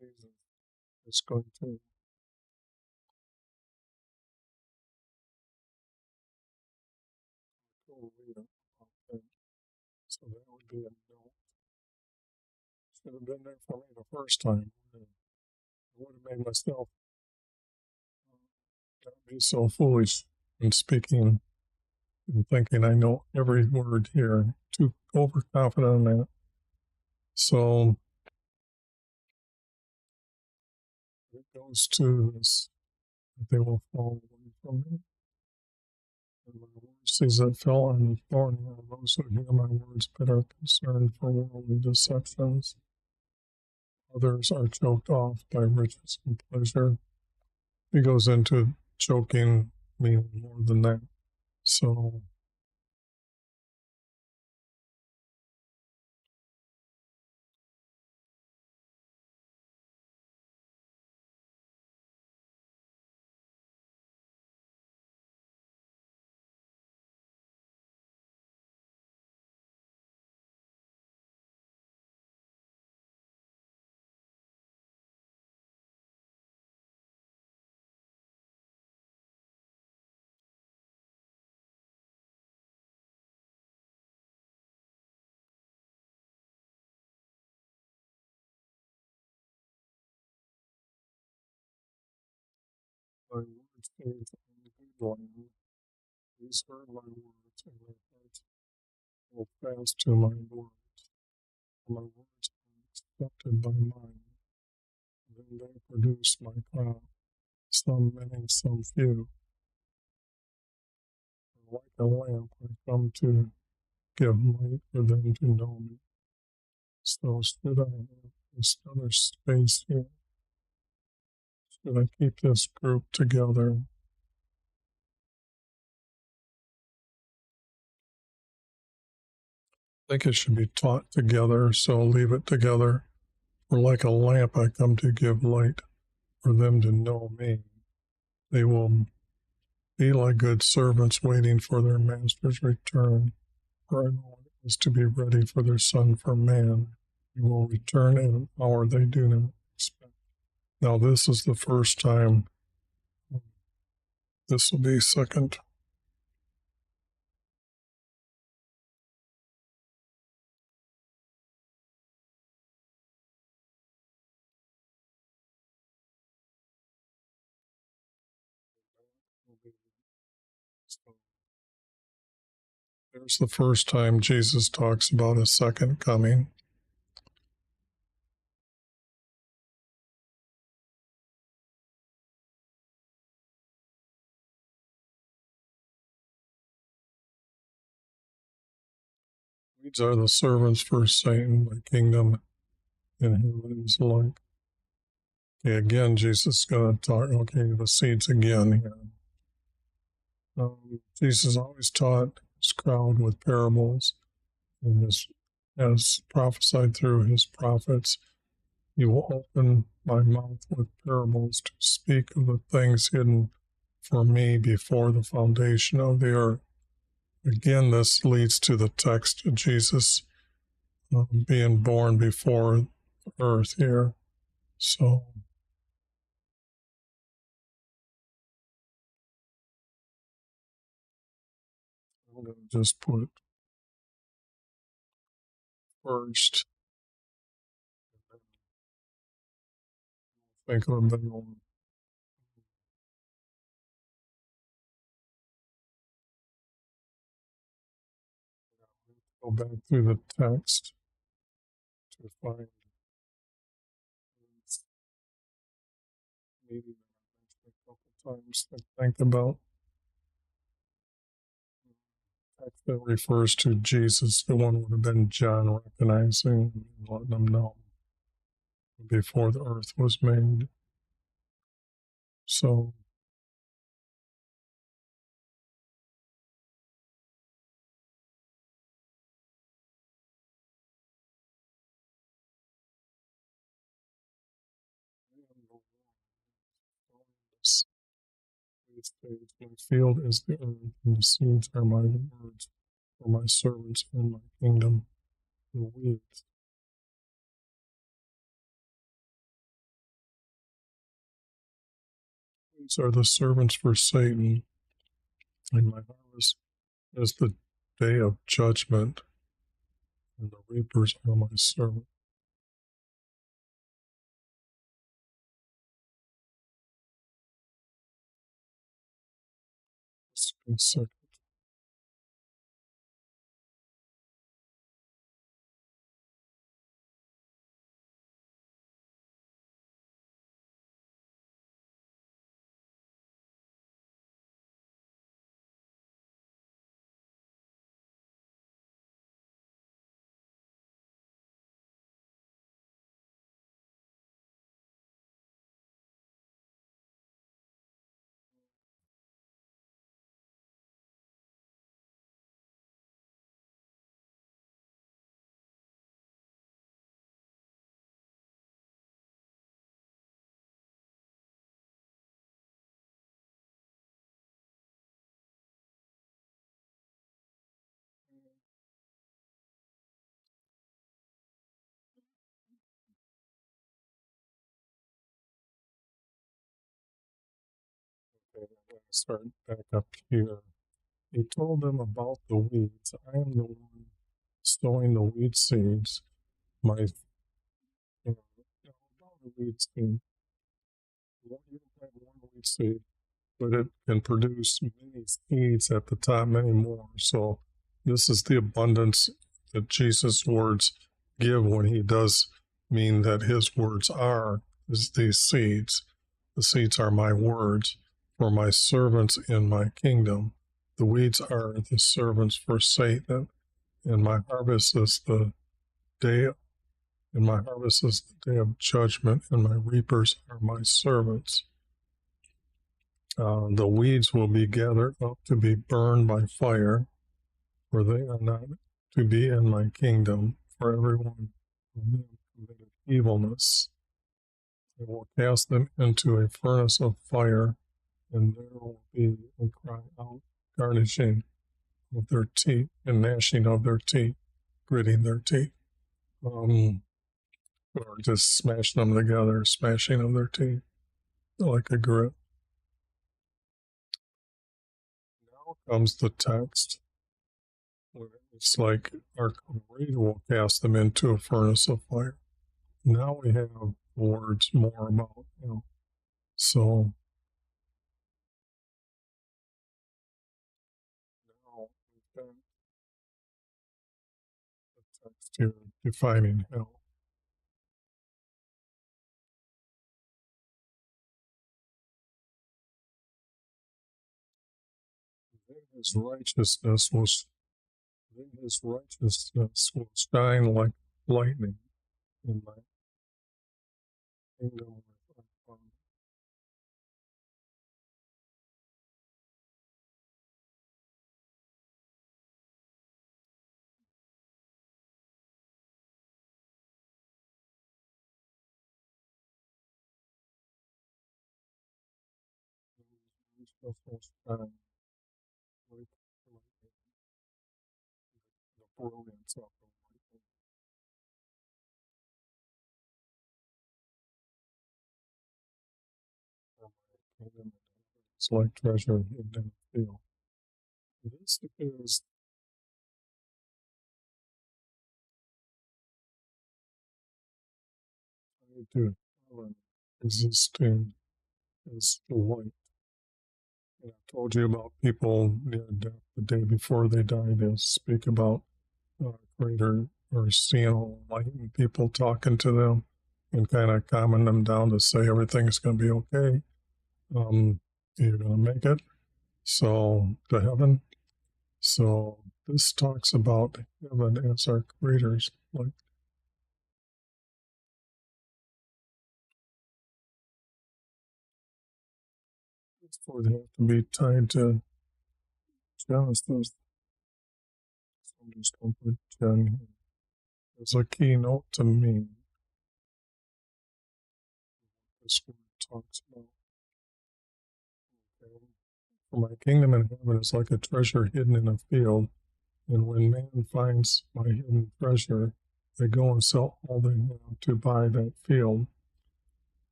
Jesus is going to go read about that. So that would be a no. Should have been there for me the first time. I would have made myself not be so foolish in speaking and thinking I know every word here. Too overconfident in that. So it goes to this, that they will fall away from me. And my words that fell on the thorny are those who hear my words but are concerned for worldly deceptions. Others are choked off by riches and pleasure. He goes into choking meaning more than that. So my words came from the good land. These heard my words, and their hearts hold fast to my words. For my words are accepted by mine. Then they produce my crop, some many, some few. And like a lamp, I come to give light for them to know me. So should I have this other space here? Should I keep this group together? I think it should be taught together, so I'll leave it together. For like a lamp I come to give light, for them to know me. They will be like good servants waiting for their master's return, for I know it is to be ready for their Son from man. He will return at an hour they do not expect. Now this is the first time. This will be second. There's the first time Jesus talks about a second coming. These are the servants for Satan, the kingdom, and who is like. Okay, again, Jesus is going to talk, the seeds again here. Jesus always taught his crowd with parables, and as prophesied through his prophets. He will open my mouth with parables to speak of the things hidden for me before the foundation of the earth. Again, this leads to the text of Jesus being born before earth here. So, I'm going to just put first. Think of a big one. Go back through the text to find maybe a couple times to think about text that refers to Jesus. The one would have been John recognizing and letting them know before the earth was made. So my field is the earth, and the seeds are my words for my servants in my kingdom. The weeds. These are the servants for Satan, and my harvest is the day of judgment, and the reapers are my servants. Second. Okay, I'm going to start back up here. He told them about the weeds. I am the one sowing the weed seeds. My, about the weed seed. You don't have one weed seed, but it can produce many seeds at the top, many more. So this is the abundance that Jesus' words give when he does mean that his words are these seeds. The seeds are my words for my servants in my kingdom. The weeds are the servants for Satan, and my harvest is the day and my harvest is the day of judgment, and my reapers are my servants. The weeds will be gathered up to be burned by fire, for they are not to be in my kingdom. For everyone who committed evilness, I will cast them into a furnace of fire, and there will be a cry out, garnishing of their teeth, and gnashing of their teeth, gritting their teeth, or just smashing them together, smashing of their teeth like a grit. Now comes the text where it's like our Creator will cast them into a furnace of fire. Now we have words more about him. So now we've got the text here defining hell. His righteousness will shine like lightning in my kingdom. Will shine like the brilliance of the lightning. For my kingdom is like treasure hidden in a field. This is tied to heaven existing as the light. And I told you about people near death the day before they die. They'll speak about Creator or seeing all enlightened people talking to them and kind of calming them down to say everything's going to be okay. You're going to make it. So to heaven. So this talks about heaven as our Creator's like. For they have to be tied to Genesis. So I'm just going to put Gen here. There's a keynote to me. This word talks about. Okay. For my kingdom in heaven is like a treasure hidden in a field, and when man finds my hidden treasure, they go and sell all they have to buy that field.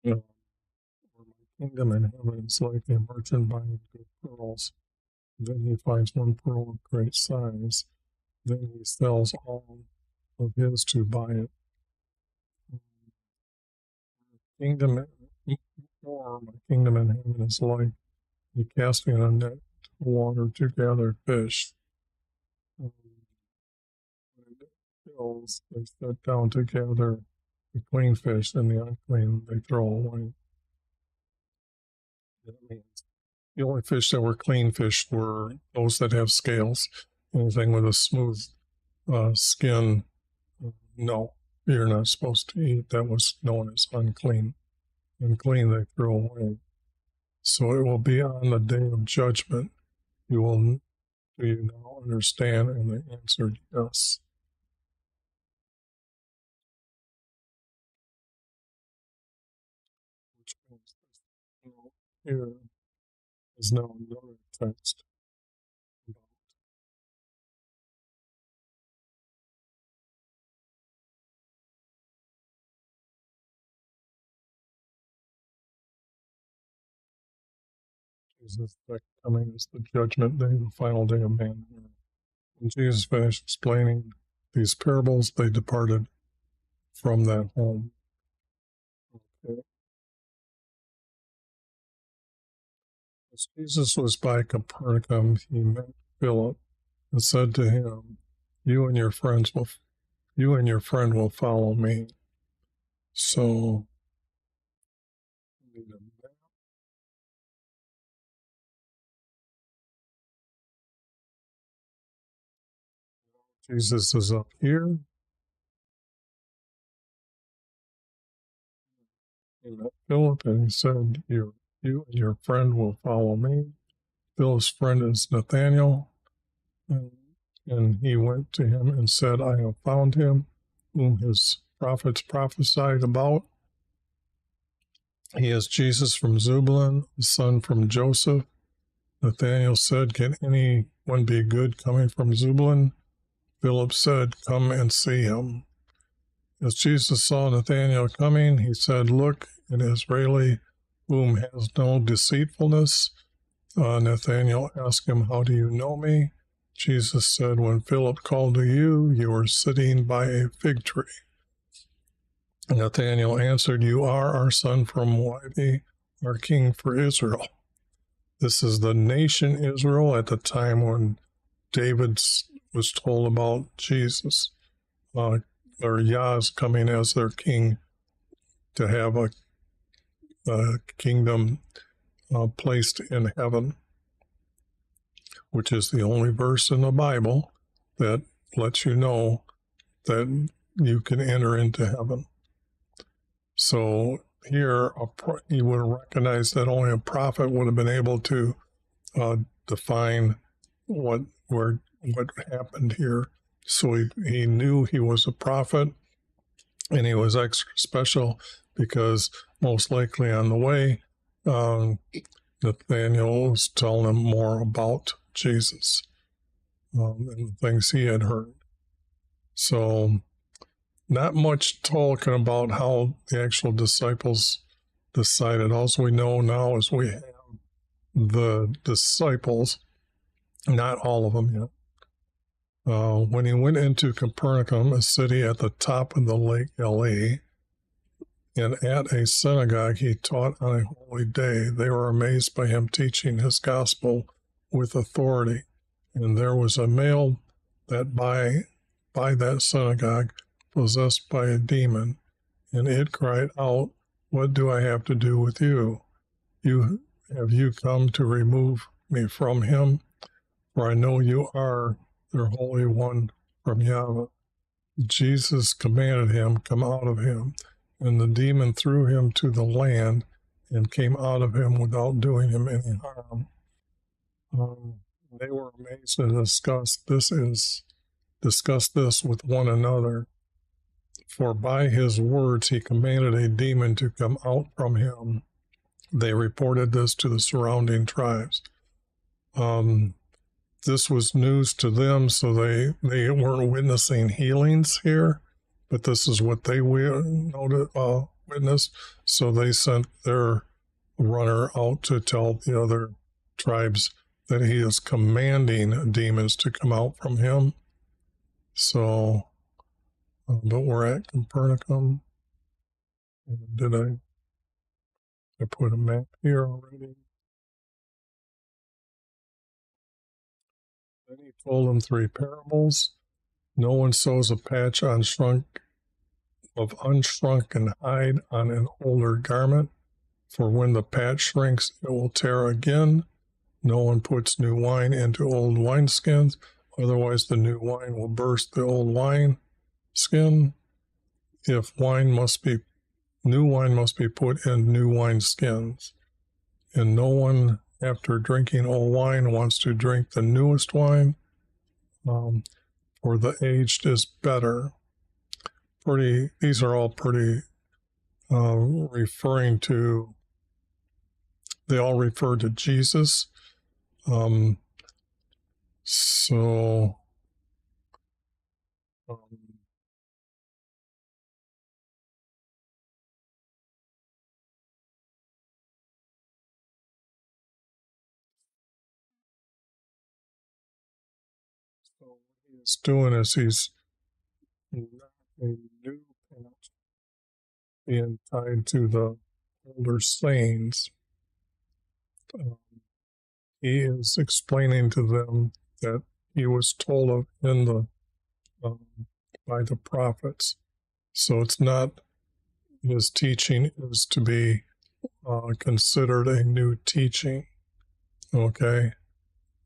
For my kingdom in heaven is like a merchant buying good pearls. Then he finds one pearl of great size. Then he sells all of his to buy it. Kingdom, or my kingdom in heaven is like a casting a net to water to gather fish. When it fills, they sit down to gather the clean fish, and the unclean they throw away. That means the only fish that were clean fish were those that have scales. Anything with a smooth skin, no, you're not supposed to eat. That was known as unclean. Unclean they throw away. So it will be on the day of judgment. Do you now understand? And they answered yes. Which means here is now another text about Jesus' coming is the judgment day, the final day of man. When Jesus finished explaining these parables, they departed from that home. Okay. As Jesus was by Capernaum, he met Philip and said to him, you and your friend will follow me. So Jesus is up here, met Philip, and he said, you and your friend will follow me. Philip's friend is Nathanael, and he went to him and said, I have found him, whom his prophets prophesied about. He is Jesus from Zebulun, the son from Joseph. Nathanael said, can anyone be good coming from Zebulun? Philip said, come and see him. As Jesus saw Nathanael coming, he said, look, an Israeli whom has no deceitfulness. Nathanael asked him, how do you know me? Jesus said, when Philip called to you, you were sitting by a fig tree. Nathanael answered, you are our son from Levi, our king for Israel. This is the nation Israel at the time when David was told about Jesus, or Yah's coming as their king to have a kingdom placed in heaven, which is the only verse in the Bible that lets you know that you can enter into heaven. So here, you would recognize that only a prophet would have been able to define what happened here. So he knew he was a prophet, and he was extra special because most likely on the way, Nathanael was telling him more about Jesus and the things he had heard. So not much talking about how the actual disciples decided. All we know now is we have the disciples, not all of them yet. When he went into Capernaum, a city at the top of the Lake Galilee, and at a synagogue he taught on a holy day, they were amazed by him teaching his gospel with authority. And there was a male that by that synagogue possessed by a demon, and it cried out, what do I have to do with you? Have you come to remove me from him? For I know you are the Holy One from Yahweh. Jesus commanded him, come out of him. And the demon threw him to the land and came out of him without doing him any harm. They were amazed and discussed this with one another. For by his words he commanded a demon to come out from him. They reported this to the surrounding tribes. This was news to them, so they weren't witnessing healings here, but this is what they witnessed. So they sent their runner out to tell the other tribes that he is commanding demons to come out from him. So, but we're at Capernaum. Did I put a map here already? Then he told them 3 parables. No one sews a patch of unshrunken hide on an older garment, for when the patch shrinks, it will tear again. No one puts new wine into old wineskins, otherwise the new wine will burst the old wine skin. New wine must be put in new wineskins. And no one, after drinking old wine, wants to drink the newest wine, for the aged is better. These are all pretty referring to, they all refer to Jesus. So what he is doing is he's not a new patch being tied to the older sayings. He is explaining to them that he was told of by the prophets. So it's not, his teaching is to be considered a new teaching. Okay?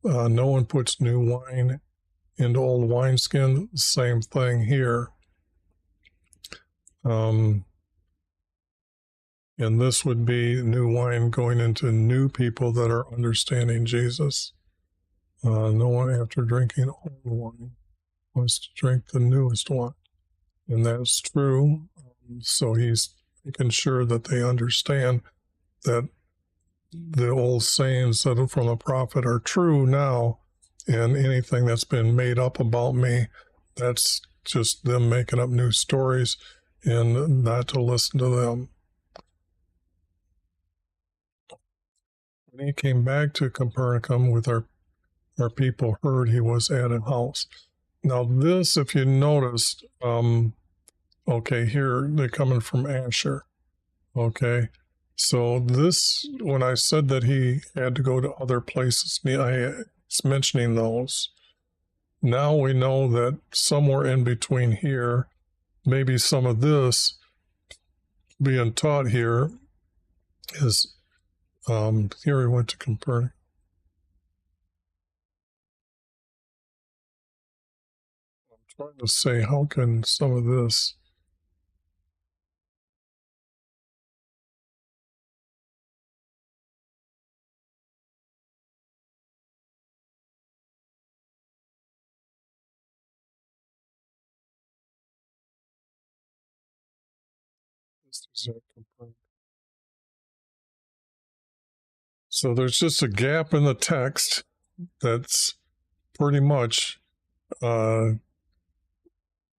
No one puts new wine into old wineskin. Same thing here. And this would be new wine going into new people that are understanding Jesus. No one after drinking old wine wants to drink the newest wine. And that's true. So he's making sure that they understand that the old sayings that from a prophet are true now, and anything that's been made up about me, that's just them making up new stories, and not to listen to them. When he came back to Capernaum with our people heard he was at a house. Now this, if you noticed, okay, here they're coming from Asher. Okay, so this, when I said that he had to go to other places, he's mentioning those. Now we know that somewhere in between here, maybe some of this being taught here is, here he went to Capernaum. I'm trying to say, how can some of this, this is at Capernaum. So there's just a gap in the text that's pretty much,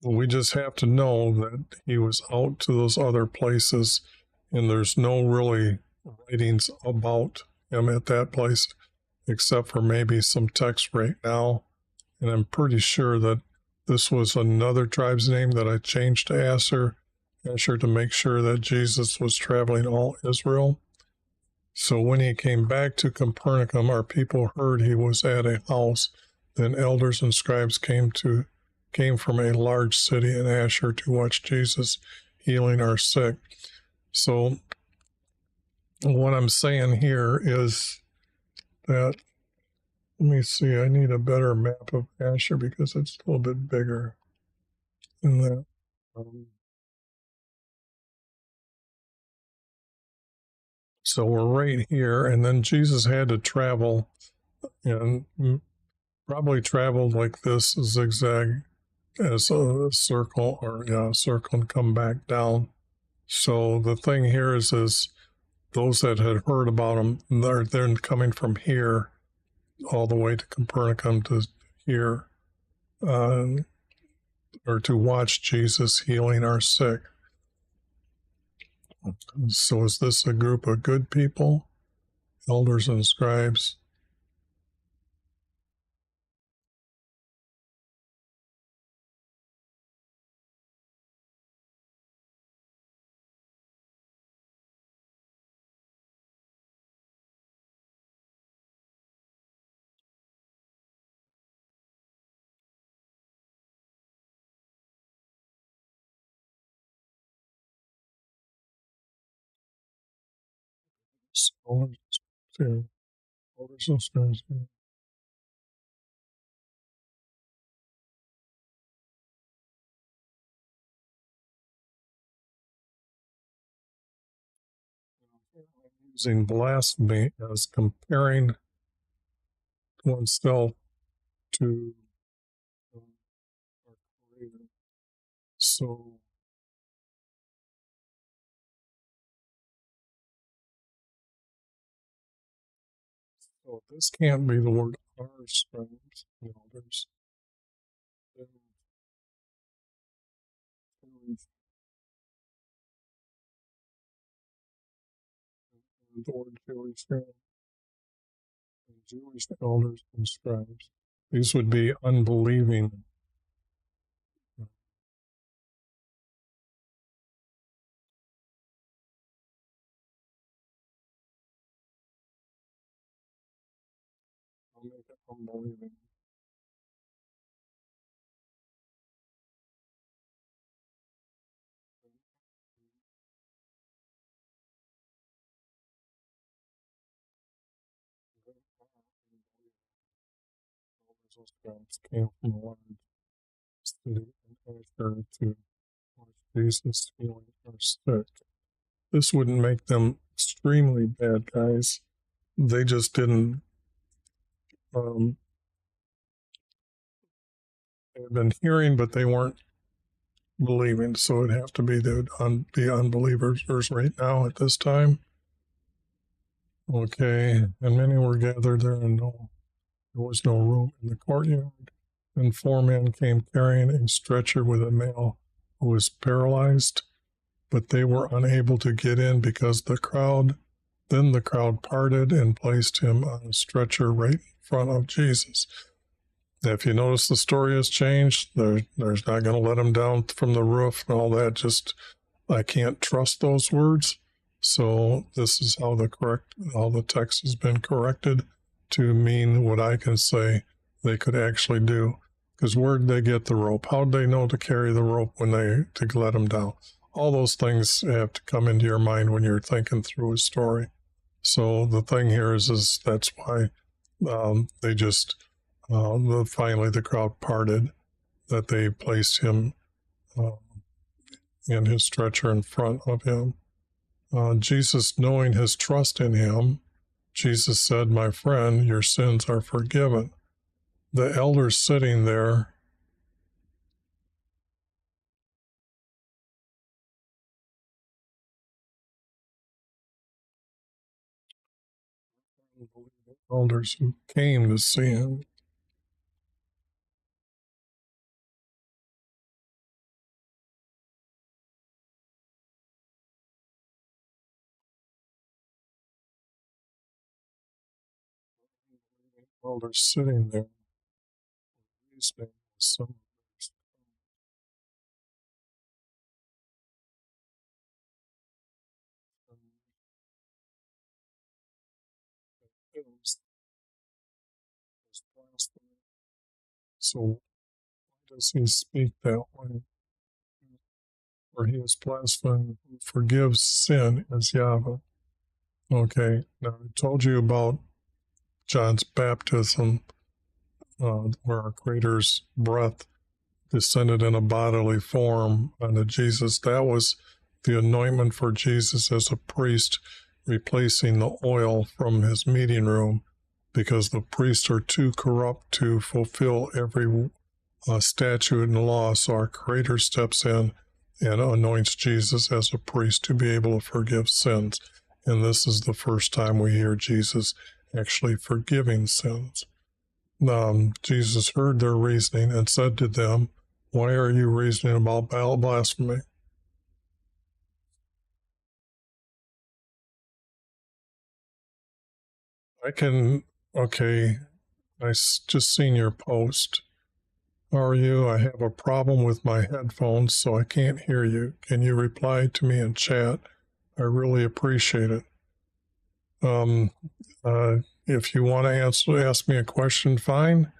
we just have to know that he was out to those other places, and there's no really writings about him at that place, except for maybe some text right now. And I'm pretty sure that this was another tribe's name that I changed to Asher to make sure that Jesus was traveling all Israel. So when he came back to Capernaum, our people heard he was at a house. Then elders and scribes came from a large city in Asher to watch Jesus healing our sick. So what I'm saying here is that, let me see, I need a better map of Asher because it's a little bit bigger than that. So we're right here, and then Jesus had to travel, and probably traveled like this, zigzag as a circle, or yeah, a circle, and come back down. So the thing here is those that had heard about him, they're coming from here all the way to Capernaum to here, or to watch Jesus healing our sick. So is this a group of good people, elders and scribes? So, elders and scribes. Using blasphemy as comparing oneself to our Creator. So this can't be the word our scribes and elders. The word Jewish and Jewish elders and scribes. These would be unbelieving. I'll make it unbelieving. Elders and scribes came from a large city in Asher to watch Jesus healing our sick. this wouldn't make them extremely bad guys. They just didn't, they've been hearing, but they weren't believing. So it'd have to be the unbelievers right now at this time. Okay, and many were gathered there, and there was no room in the courtyard. And 4 men came carrying a stretcher with a male who was paralyzed, but they were unable to get in because the crowd. Then the crowd parted and placed him on a stretcher right in front of Jesus. If you notice, the story has changed. There's not going to let him down from the roof and all that. Just, I can't trust those words. So this is how the text has been corrected to mean what I can say they could actually do. Because where'd they get the rope? How'd they know to carry the rope to let him down? All those things have to come into your mind when you're thinking through a story. So the thing here is that's why they just, finally the crowd parted, that they placed him in his stretcher in front of him. Jesus, knowing his trust in him, Jesus said, "My friend, your sins are forgiven." The elders sitting there elders who came to see him. Elders sitting there, reasoning with some of their things was blasphemy. So why does he speak that way? For he is blasphemed who forgives sin as Yahweh. Okay, now I told you about John's baptism, where our Creator's breath descended in a bodily form onto Jesus. That was the anointment for Jesus as a priest, replacing the oil from his meeting room, because the priests are too corrupt to fulfill every statute and law. So our Creator steps in and anoints Jesus as a priest to be able to forgive sins. And this is the first time we hear Jesus actually forgiving sins. Jesus heard their reasoning and said to them, "Why are you reasoning about blasphemy?" Okay, just seen your post. How are you? I have a problem with my headphones, so I can't hear you. Can you reply to me in chat? I really appreciate it. If you want to ask me a question, fine.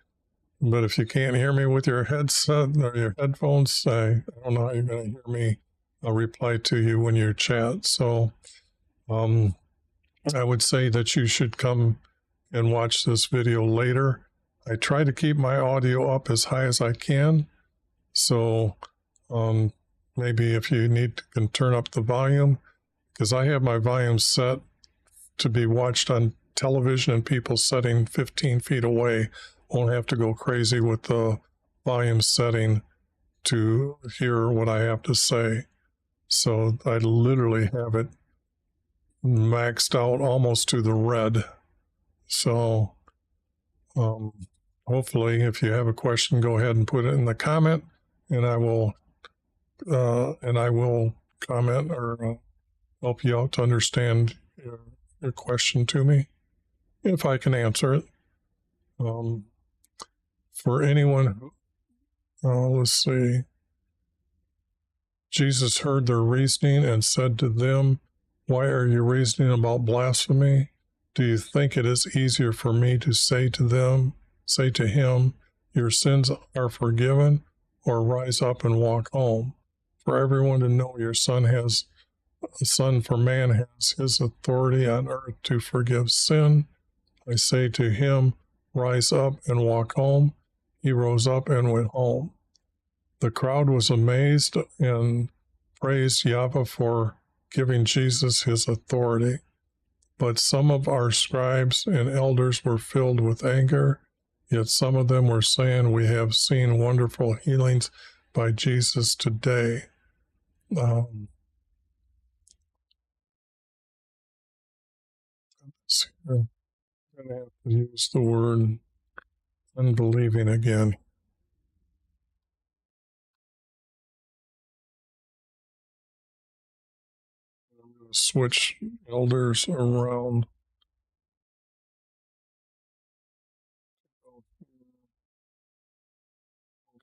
But if you can't hear me with your headset or your headphones, I don't know how you're going to hear me. I'll reply to you when you chat. So I would say that you should come and watch this video later. I try to keep my audio up as high as I can. So maybe if you need, can turn up the volume, because I have my volume set to be watched on television, and people sitting 15 feet away won't have to go crazy with the volume setting to hear what I have to say. So I literally have it maxed out almost to the red. So hopefully, if you have a question, go ahead and put it in the comment, and I will comment or help you out to understand your question to me, if I can answer it. For anyone, let's see. Jesus heard their reasoning and said to them, "Why are you reasoning about blasphemy? Do you think it is easier for me to say to him, your sins are forgiven, or rise up and walk home? For everyone to know your Son for man has his authority on earth to forgive sin. I say to him, rise up and walk home. He rose up and went home." The crowd was amazed and praised Yahweh for giving Jesus his authority. But some of our scribes and elders were filled with anger, yet some of them were saying, we have seen wonderful healings by Jesus today. I'm going to have to use the word unbelieving again. I'm going to switch elders around.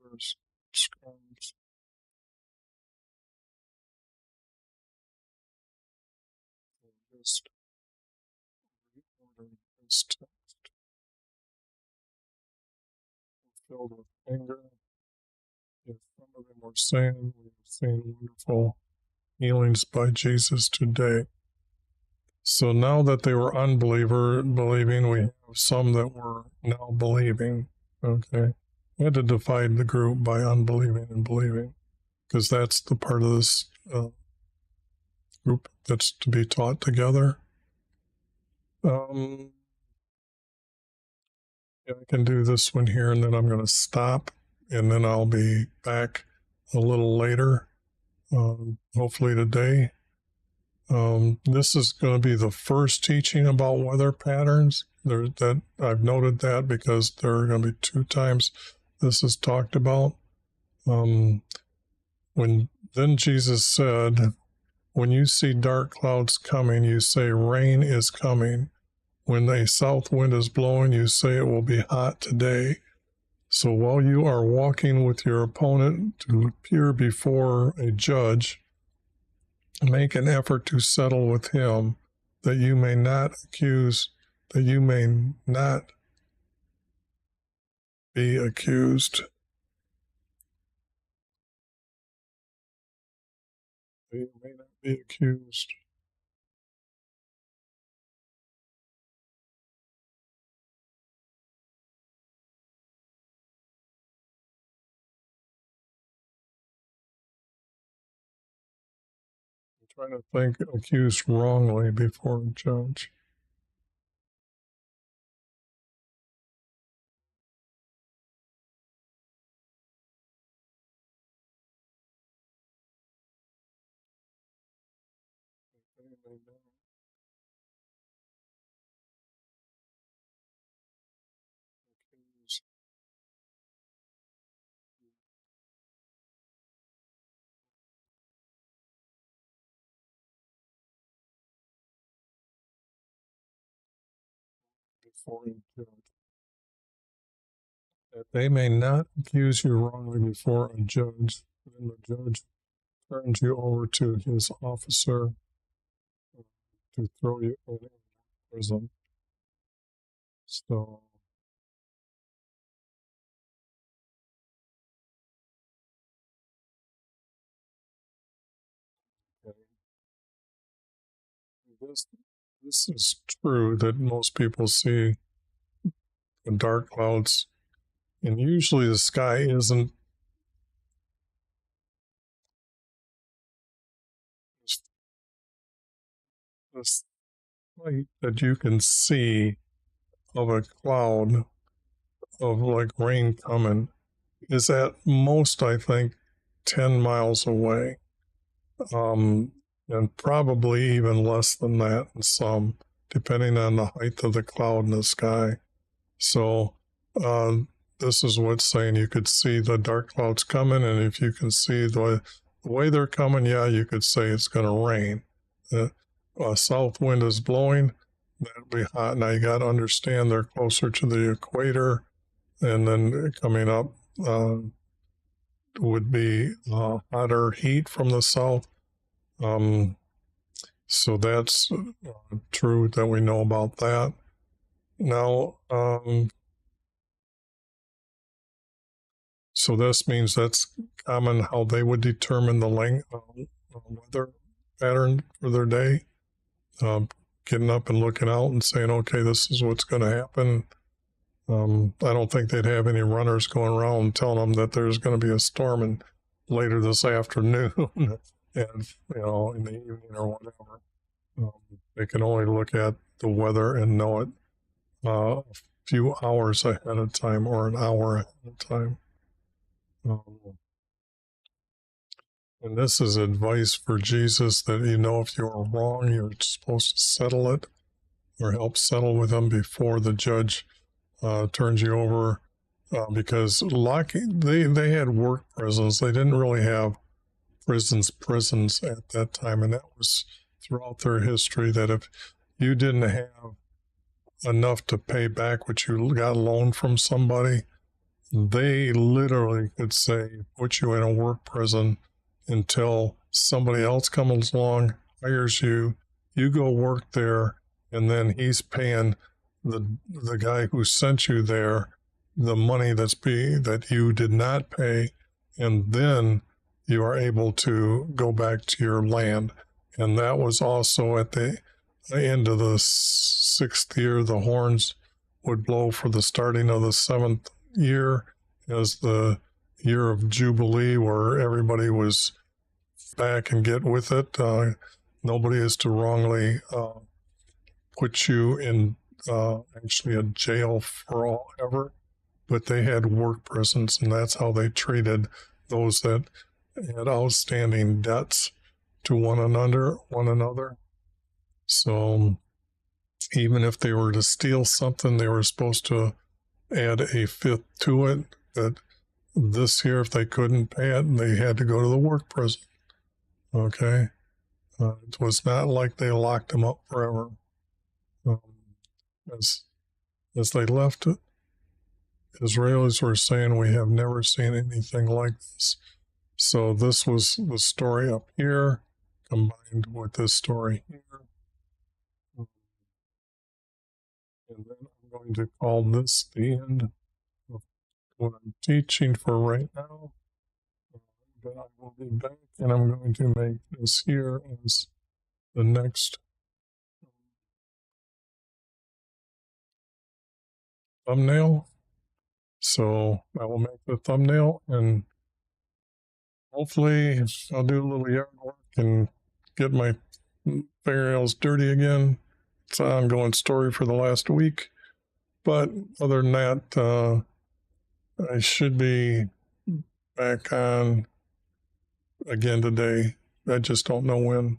Elders, scribes. Just reorder this text. Filled with anger. If some of them were saying, we have seen wonderful healings by Jesus today. So now that they were believing, we have some that were now believing. Okay. We had to divide the group by unbelieving and believing, because that's the part of this group that's to be taught together. I can do this one here, and then I'm going to stop, and then I'll be back a little later, hopefully today. This is going to be the first teaching about weather patterns. That I've noted that because there are going to be 2 times this is talked about. When then Jesus said, when you see dark clouds coming, you say rain is coming. When a south wind is blowing, you say it will be hot today. So while you are walking with your opponent to appear before a judge, make an effort to settle with him, that you may not be accused. That you may not be accused. I'm trying to think accused wrongly before a judge. Before a judge. That they may not accuse you wrongly before a judge, then the judge turns you over to his officer to throw you in prison. So okay. This is true that most people see the dark clouds, and usually the sky isn't this light that you can see of a cloud of like rain coming is at most, I think, 10 miles away. And probably even less than that in some, depending on the height of the cloud in the sky. So this is what's saying you could see the dark clouds coming, and if you can see the way they're coming, yeah, you could say it's going to rain. A south wind is blowing, that'll be hot. Now you got to understand they're closer to the equator, and then coming up would be hotter heat from the south. So that's true that we know about that. Now, so this means that's common how they would determine the length weather pattern for their day. Getting up and looking out and saying, okay, this is what's going to happen. I don't think they'd have any runners going around telling them that there's going to be a storm later this afternoon. and in the evening or whatever. They can only look at the weather and know it a few hours ahead of time or an hour ahead of time. And this is advice for Jesus that if you are wrong, you're supposed to settle it or help settle with them before the judge turns you over. Because they had work prisons. They didn't really have prisons at that time. And that was throughout their history, that if you didn't have enough to pay back what you got loaned from somebody, they literally could say, put you in a work prison until somebody else comes along, hires you, you go work there, and then he's paying the guy who sent you there the money that you did not pay, and then you are able to go back to your land. And that was also at the end of the 6th year, the horns would blow for the starting of the 7th year as the year of Jubilee, where everybody was back and get with it. Nobody is to wrongly put you in actually a jail forever, but they had work prisons, and that's how they treated those that had outstanding debts to one another. So even if they were to steal something, they were supposed to add a fifth to it. But this year, if they couldn't pay it, they had to go to the work prison. Okay? It was not like they locked them up forever. As they left it, Israelis were saying, we have never seen anything like this. So this was the story up here combined with this story here. And then I'm going to call this the end of what I'm teaching for right now. Then I will be back, and I'm going to make this here as the next thumbnail. So I will make the thumbnail, and hopefully I'll do a little yard work and get my fingernails dirty again. It's an ongoing story for the last week. But other than that, I should be back on again today. I just don't know when.